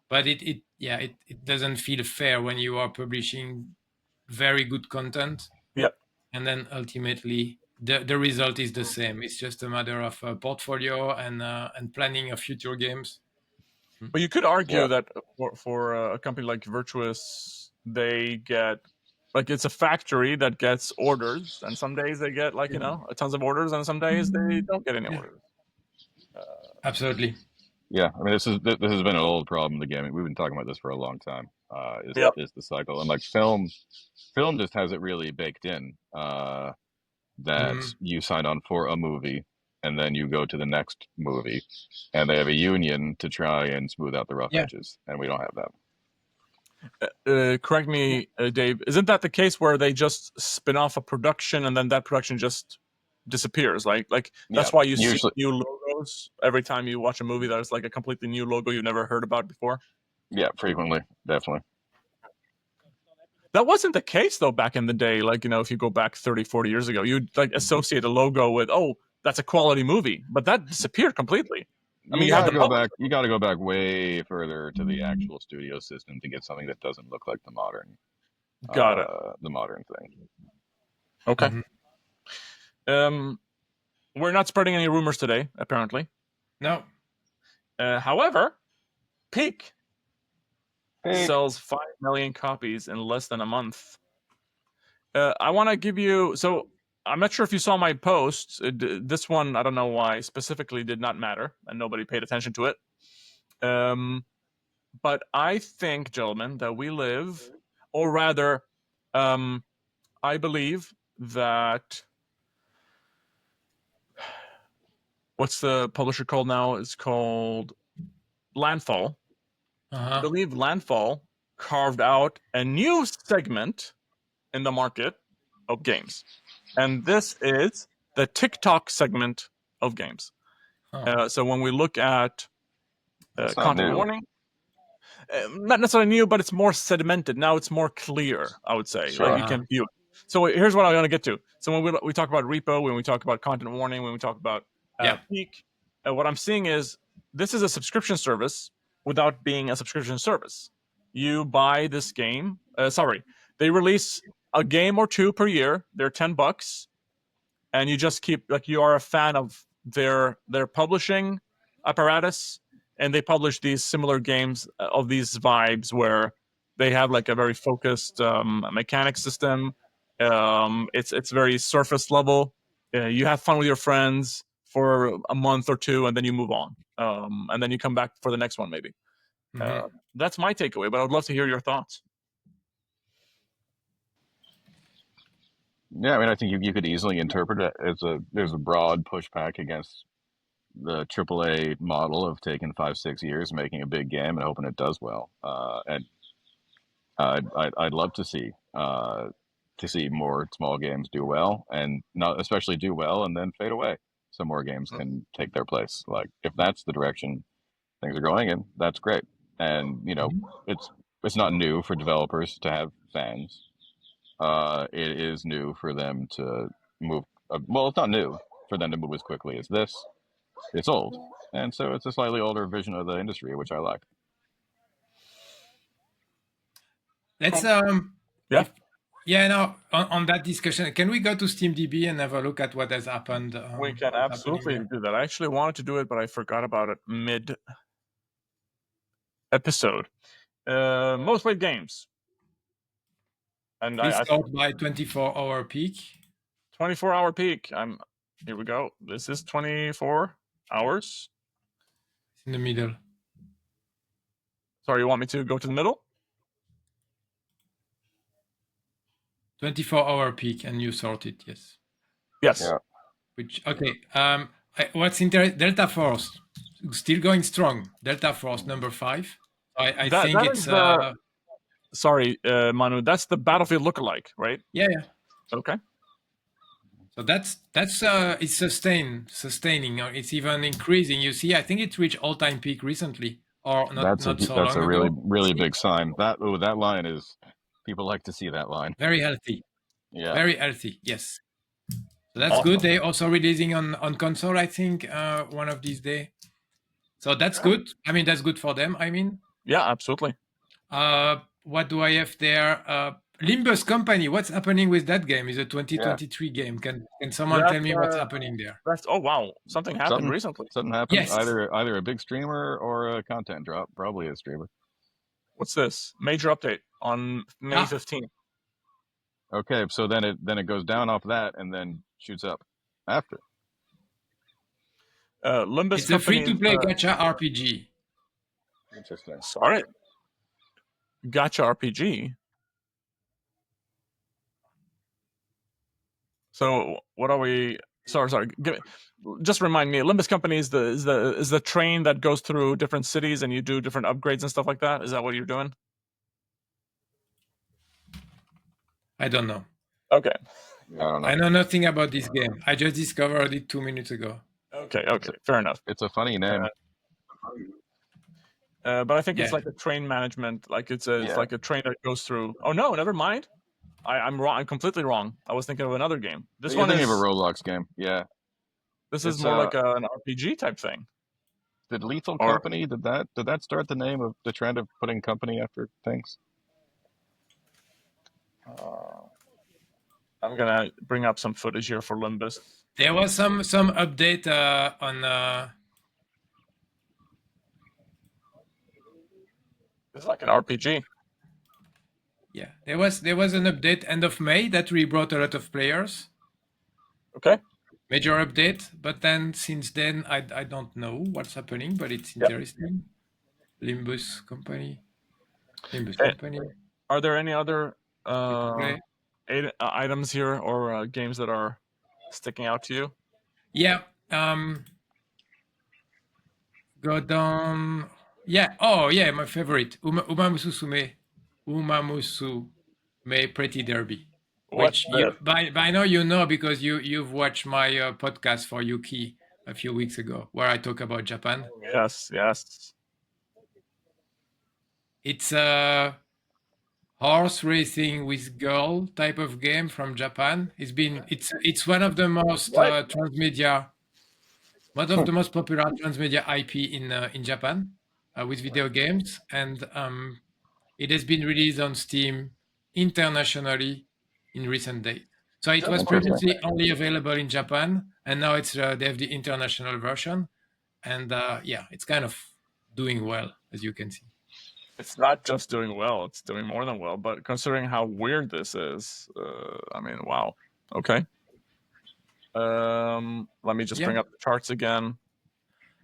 but it doesn't feel fair when you are publishing very good content, Yeah. and then ultimately the result is the same. It's just a matter of portfolio and planning of future games. But you could argue Yeah. that for a company like Virtuous, they get like it's a factory that gets orders, and some days they get like tons of orders, and some days they don't get any Yeah, orders. absolutely. Yeah, I mean, this has been an old problem in the gaming. We've been talking about this for a long time. Yeah. Is the cycle, and like film just has it really baked in that Mhm. you sign on for a movie and then you go to the next movie, and they have a union to try and smooth out the rough Yeah. edges, and we don't have that. Correct me, Dave. Isn't that the case where they just spin off a production and then that production just disappears? Like Yeah, that's why you see usually, new logos every time you watch a movie. There's like a completely new logo you've never heard about before. yeah, frequently, definitely. That wasn't the case though back in the day. Like if you go back 30, 40 years ago, you'd like associate a logo with that's a quality movie, but that disappeared completely. I mean, You you had got to the go publisher. back. You got to go back way further to the actual studio system to get something that doesn't look like Got it. the modern thing. Okay. Mhm. We're not spreading any rumors today, apparently. No. However, Peak Hey, sells 5 million copies in less than a month. I want to give you. So I'm not sure if you saw my post. This one, I don't know why specifically, did not matter, and nobody paid attention to it. But I think, gentlemen, that we live, or rather, I believe that. What's the publisher called now? It's called Landfall. I believe Landfall carved out a new segment in the market of games. And this is the TikTok segment of games. So when we look at that's not content new. warning, not necessarily new, but it's more sedimented. Now it's more clear, I would say. Like Sure. you can view it. So here's what I want to get to. So when we talk about repo, when we talk about content warning, when we talk about Yeah. peak, what I'm seeing is this is a subscription service without being a subscription service. You buy this game. They release a game or two per year. They're $10, and you just keep like you are a fan of their publishing apparatus, and they publish these similar games of these vibes where they have like a very focused mechanic system. It's very surface level. You have fun with your friends for a month or two, and then you move on, and then you come back for the next one maybe. That's my takeaway, but I would love to hear your thoughts. Yeah, I mean, I think you could easily interpret it as there's a broad pushback against the AAA model of taking 5, 6 years, making a big game, and hoping it does well. And I'd love to see more small games do well, and not especially do well and then fade away, so more games can take their place. Like if that's the direction things are going in, that's great. And it's not new for developers to have fans. It is new for them to move. Well, it's not new for them to move as quickly as this. It's old, and so it's a slightly older vision of the industry, which I like. Let's Yeah. no, on that discussion, can we go to SteamDB and have a look at what has happened? We can what's happening absolutely there? do that. I actually wanted to do it, but I forgot about it mid episode. Most played games, and Please I start by 24-hour peak. 24-hour peak. Here we go. This is 24 hours. It's in the middle. Sorry, you want me to go to the middle? 24-hour peak, and you sort it. Yes. Yes. Yeah. Which okay. What's interesting? Delta Force still going strong. Delta Force number 5. I think that it's is the. Sorry, Manu. That's the Battlefield lookalike, right? yeah. Okay. So that's it's sustaining, or it's even increasing. You see, I think it reached all-time peak recently, or not so That's long a ago. really big sign. That line is, people like to see that line. Very healthy. Yeah. Very healthy. Yes. So that's Awesome. good. They also releasing on console, I think, one of these days. So that's good. I mean, that's good for them. I mean, Yeah, absolutely. What do I have there? Limbus Company. What's happening with that game? Is a 2023 game. Can someone tell That's me what's happening there? oh wow, something happened Something recently. happened. Yes. Either a big streamer or a content drop. Probably a streamer. What's this? Major update on May 15th. Okay, so then it goes down off that and then shoots up after. Limbus It's a Company. free-to-play gacha RPG. Interesting. Sorry, gacha RPG. So what are we? Sorry. Just remind me. Limbus Company is the train that goes through different cities and you do different upgrades and stuff like that. Is that what you're doing? I don't know. Okay. I don't know. I know nothing about this game. I just discovered it 2 minutes ago. Okay. Fair enough. It's a funny name. But I think it's Yeah. like a train management. Like it's like a train that goes through. Oh no, never mind. I'm wrong. I'm completely wrong. I was thinking of another game. This You're one thinking is of a Roblox game. Yeah. this It's is more like an RPG type thing. Did Lethal Or- Company did that start the name of the trend of putting company after things? I'm gonna bring up some footage here for Limbus. There was some update on. It's like an RPG. Yeah, there was an update end of May that we brought a lot of players. Okay. Major update, but then since then I don't know what's happening, but it's interesting. Limbus Company. Are there any other Okay. items here or games that are sticking out to you? Yeah. Go down. Yeah. Oh, yeah. My favorite. Umamusume Pretty Derby. What's Which you by now you know because you've watched my podcast for Yuki a few weeks ago where I talk about Japan. Yes. It's a horse racing with girl type of game from Japan. It's one of the most transmedia, one of the most popular transmedia IP in Japan with video games, and it has been released on Steam internationally in recent days. So it was previously only available in Japan, and now it's they have the international version, and yeah, it's kind of doing well as you can see. It's not just doing well; it's doing more than well. But considering how weird this is, I mean, wow. Okay. Let me just bring up the charts again.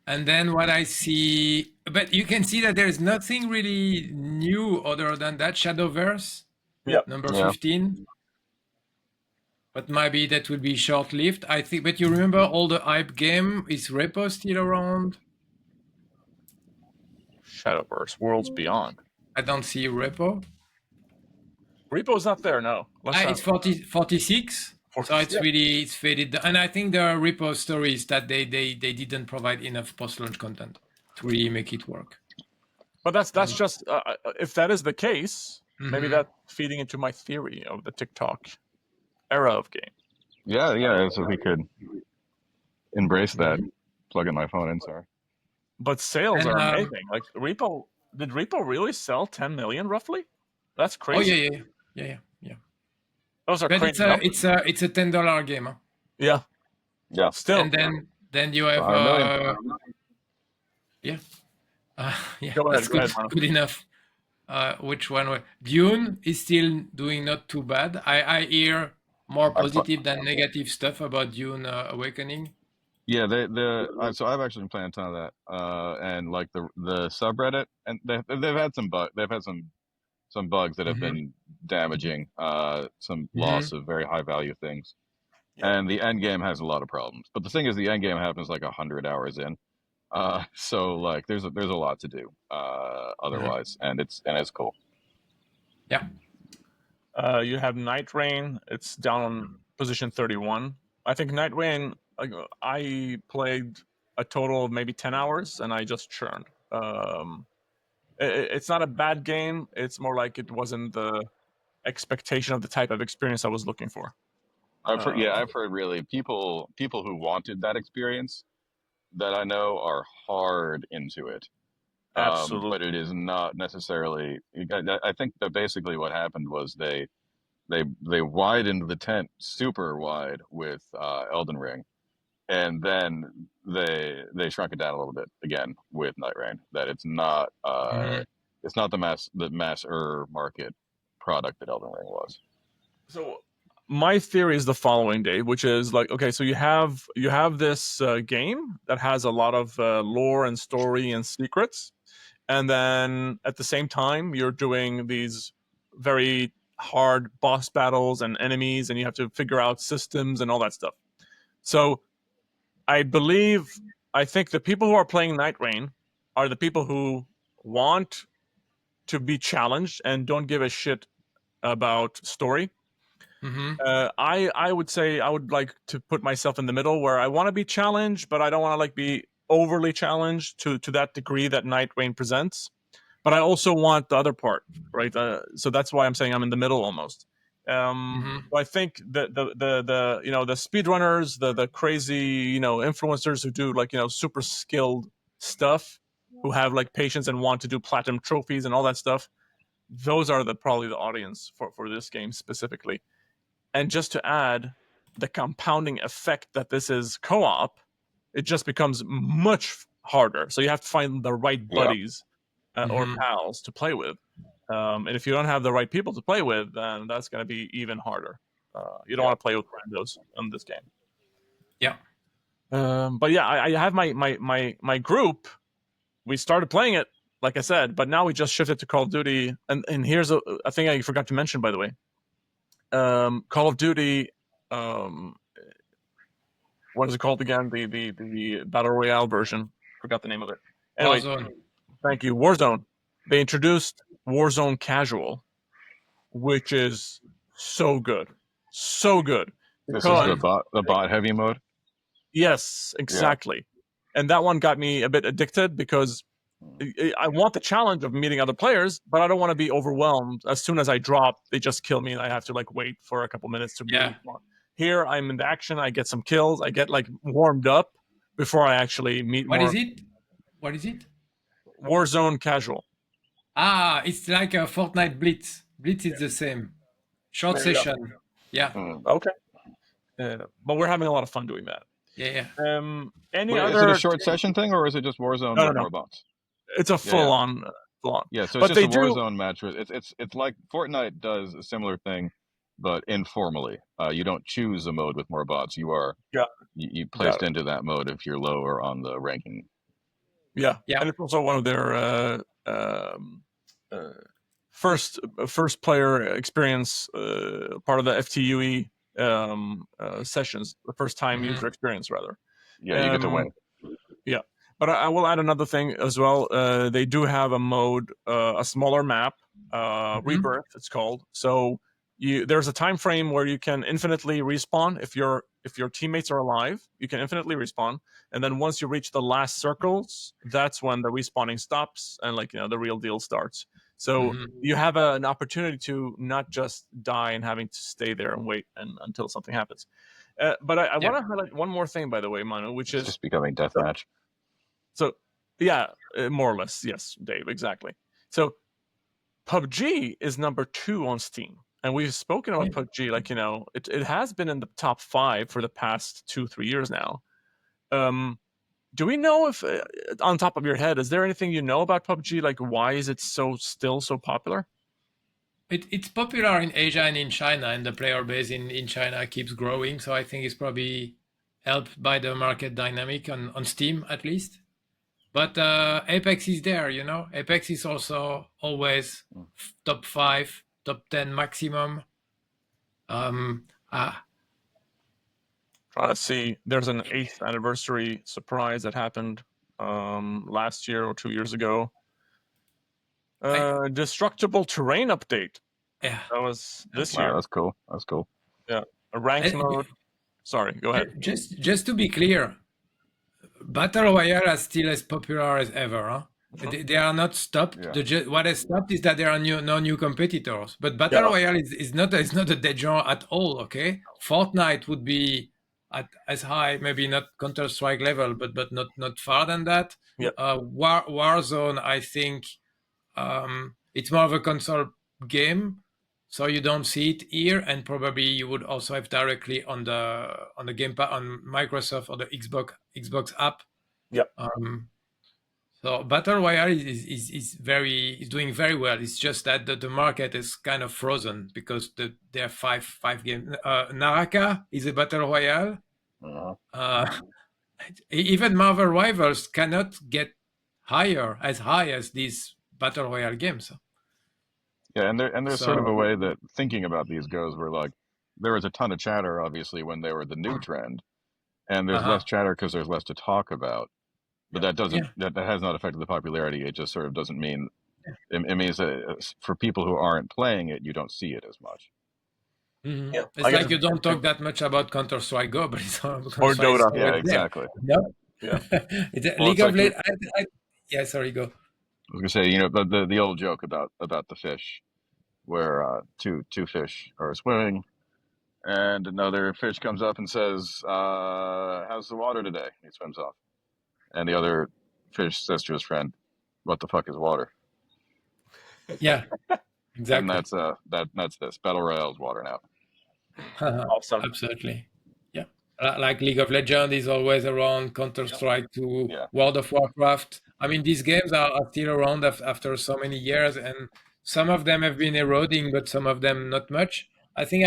And then what I see, but you can see that there's nothing really new other than that Shadowverse, number 15. But maybe that will be short-lived, I think. But you remember all the hype game? Is Repo still around? Shadowverse, Worlds Beyond. I don't see Repo. Repo's not there, no. It's 46. So it's really it's faded. And I think there are Repo stories that they didn't provide enough post-launch content to really make it work. But that's just if that is the case, maybe that's feeding into my theory of the TikTok era of game. Yeah. So we could embrace that. Plugging my phone in. Sorry. But sales are amazing. Like Repo, did Repo really sell 10 million roughly? That's crazy. Oh yeah. Those are but crazy. It's a $10 game. Huh? Yeah. Still. And then you have yeah. That's good enough. Which one? Dune is still doing not too bad. I hear more positive than negative stuff about Dune Awakening. Yeah, so I've actually been playing a ton of that, and like the subreddit, and they've had some bugs that have been damaging, some loss of very high value things, and the end game has a lot of problems. But the thing is, the end game happens like 100 hours in, so like there's a lot to do otherwise, and it's cool. Yeah. You have Night Rain. It's down on position 31. I think Night Rain. I played a total of maybe 10 hours, and I just churned. It's not a bad game. It's more like it wasn't the expectation of the type of experience I was looking for. I've heard really people who wanted that experience that I know are hard into it, Absolutely. but it is not necessarily. I think that basically what happened was they widened the tent super wide with Elden Ring, and then they shrunk it down a little bit again with Night Rain. That Mhm. it's not the mass market product that Elden Ring was. So my theory is the following, Dave, which is like, okay, so you have this game that has a lot of lore and story and secrets, and then at the same time you're doing these very hard boss battles and enemies, and you have to figure out systems and all that stuff. So I believe, I think the people who are playing Night Rain are the people who want to be challenged and don't give a shit about story. Mhm. I would say I would like to put myself in the middle where I want to be challenged, but I don't want to like be overly challenged to that degree that Night Rain presents. But I also want the other part, right? So that's why I'm saying I'm in the middle almost. Mhm. So I think that the you know the speedrunners, the crazy influencers who do like super skilled stuff, who have like patience and want to do platinum trophies and all that stuff, those are probably the audience for this game specifically. And just to add the compounding effect that this is co-op, it just becomes much harder. So you have to find the right Yeah, buddies or Mhm. pals to play with. And if you don't have the right people to play with, then that's going to be even harder. You don't yeah, want to play with randos in this game. Yeah. But yeah, I have my group. We started playing it, like I said, but now we just shifted to Call of Duty. And here's a thing I forgot to mention, by the way. Call of Duty, um, what is it called again? The Battle Royale version. Forgot the name of it. Anyway, Warzone. thank you. Warzone. They introduced Warzone Casual, which is so good, so good. this is Because Mhm. the bot heavy mode. yes, Yeah. exactly. And that one got me a bit addicted because I want the challenge of meeting other players, but I don't want to be overwhelmed. As soon as I drop, they just kill me, and I have to like wait for a couple minutes to Yeah. respawn. Here, I'm in the action. I get some kills. I get like warmed up before I actually meet What is more. it? What is it? Warzone Casual. Ah, it's like a Fortnite Blitz. Blitz is the same. Short There you go. session. Yeah. Mm. Okay, but we're having a lot of fun doing that. Yeah. Yeah. Any Wait, is it a other? short session thing or is it just Warzone No, no, with no. more bots? It's a Yeah, yeah, full on. yeah. So it's But just they a do. Warzone match. It's like Fortnite does a similar thing, but informally. You don't choose a mode with more bots. Yeah, You got placed it. into that mode if you're lower on the ranking. Yeah, Yeah. and it's also one of their uh, first player experience, part of the FTUE sessions, the first time Mhm. user experience rather. Yeah, you get to Um, win. yeah, but I will add another thing as well. They do have a mode, a smaller map, Mhm. Rebirth. It's called. So there's a time frame where you can infinitely respawn if your teammates are alive. You can infinitely respawn, and then once you reach the last circles, that's when the respawning stops and like the real deal starts. So Mhm. you have an opportunity to not just die and having to stay there and wait until something happens. But I Yeah. want to highlight one more thing, by the way, Manu, which It's is just becoming deathmatch. so yeah, more or less, yes, Dave, exactly. So PUBG is number 2 on Steam, and we've spoken about PUBG. Like it has been in the top 5 for the past 2-3 years now. Um, do we know if, on top of your head, is there anything you know about PUBG? Like, why is it still so popular? It's popular in Asia and in China, and the player base in China keeps growing. So I think it's probably helped by the market dynamic on Steam at least. But Apex is there, you know. Apex is also always top 5, top 10 maximum. Ah, Trying to see. There's an 8th anniversary surprise that happened last year or 2 years ago. I, Destructible terrain update. yeah. That was this Wow, year. that's cool. That's cool. Yeah, a ranked And mode. Sorry, go ahead. just to be clear, Battle Royale is still as popular as ever. Huh? Mhm. They are not stopped. Yeah. What has stopped is that there are no new competitors. But Battle Yeah, Royale is not a dead genre at all. Okay, Fortnite would be as high, maybe not Counter-Strike level, but not far than that. Yep. Warzone, I think it's more of a console game, so you don't see it here, and probably you would also have directly on the Game Pass on Microsoft or the Xbox app. Yep. So Battle Royale is doing very well. It's just that the market is kind of frozen because there are five games. Naraka is a Battle Royale. Even Marvel Rivals cannot get as high as these Battle Royale games. Yeah, and there's sort of a So way that thinking about these goes where like there was a ton of chatter obviously when they were the new trend, and there's less chatter because there's less to talk about. But that doesn't that has not affected the popularity. It just sort of doesn't mean it means that for people who aren't playing it, you don't see it as much. Yeah. It's like you don't talk that much about Counter-Strike Go, but it's or Counter-Strike Dota. Yeah, exactly. No? Yeah. It's a Well, League it's of like Legends. Yeah, sorry, go. I was gonna say, you know, the old joke about the fish, where two fish are swimming, and another fish comes up and says, "How's the water today?" He swims off, and the other fish says to his friend, "What the fuck is water?" Yeah, exactly. And that's this Battle Royale's water now. awesome. Absolutely. Yeah. Like League of Legends is always around, Counter-Strike to Yeah. World of Warcraft. I mean, these games are still around after so many years, and some of them have been eroding, but some of them not much. I think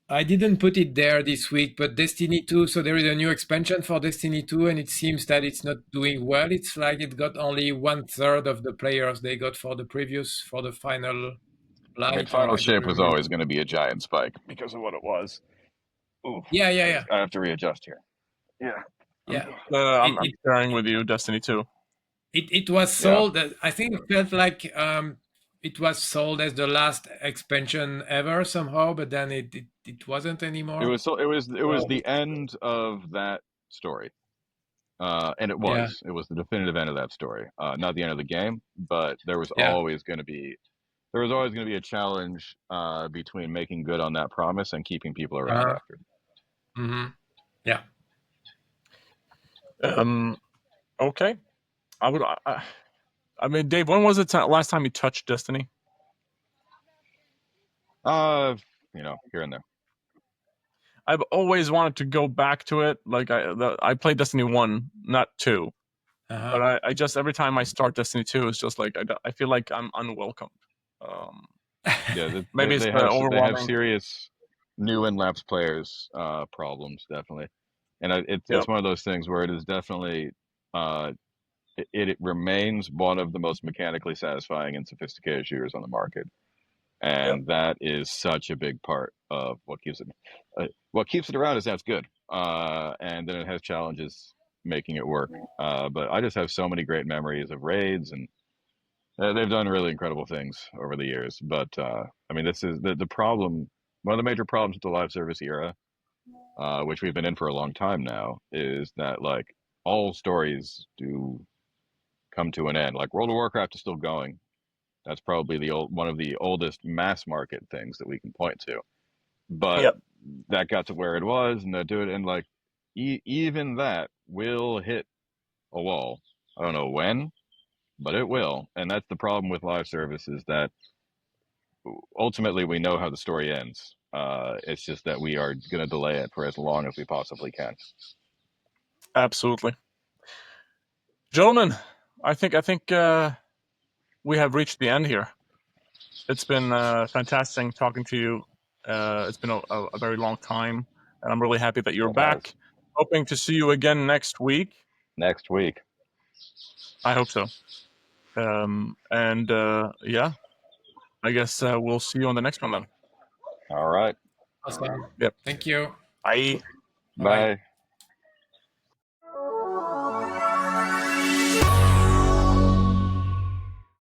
I didn't put it there this week, but Destiny 2, so there is a new expansion for Destiny 2, and it seems that it's not doing well. It's like it got only 1/3 of the players they got for the final I mean, light, or Final I don't Shape was remember. always going to be a giant spike because of what it was. Ooh, Yeah. I have to readjust here. Yeah. Yeah. I'm sharing with you Destiny 2. It was sold. I think it felt like it was sold as the last expansion ever somehow, but then it wasn't anymore. It was the end of that story, and it was the definitive end of that story. Not the end of the game, but there was always going to be a challenge between making good on that promise and keeping people around after. Mm-hmm. Yeah. Okay. I mean, Dave, when was it last time you touched Destiny? You know, here and there. I've always wanted to go back to it. Like I played Destiny 1, not 2. But I just every time I start Destiny 2, it's just like I feel like I'm unwelcomed. Yeah, maybe it's they have overwhelming. serious new and lapsed players problems, definitely, and it's one of those things where it is definitely it remains one of the most mechanically satisfying and sophisticated shooters on the market, and that is such a big part of what keeps it around. Is that's good, and then it has challenges making it work. But I just have so many great memories of raids, and they've done really incredible things over the years. But I mean, this is the problem. One of the major problems with the live service era, which we've been in for a long time now, is that like all stories do come to an end. Like World of Warcraft is still going. That's probably one of the oldest mass market things that we can point to. But that got to where it was, and and like even that will hit a wall. I don't know when, but it will. And that's the problem with live services, that ultimately we know how the story ends. It's just that we are going to delay it for as long as we possibly can. Absolutely. Gentlemen, I think we have reached the end here. It's been fantastic talking to you. It's been a very long time, and I'm really happy that you're back. Hoping to see you again next week. Next week. I hope so. Yeah, I guess we'll see you on the next one then. All right. Awesome. Yep. Thank you. Bye. Bye.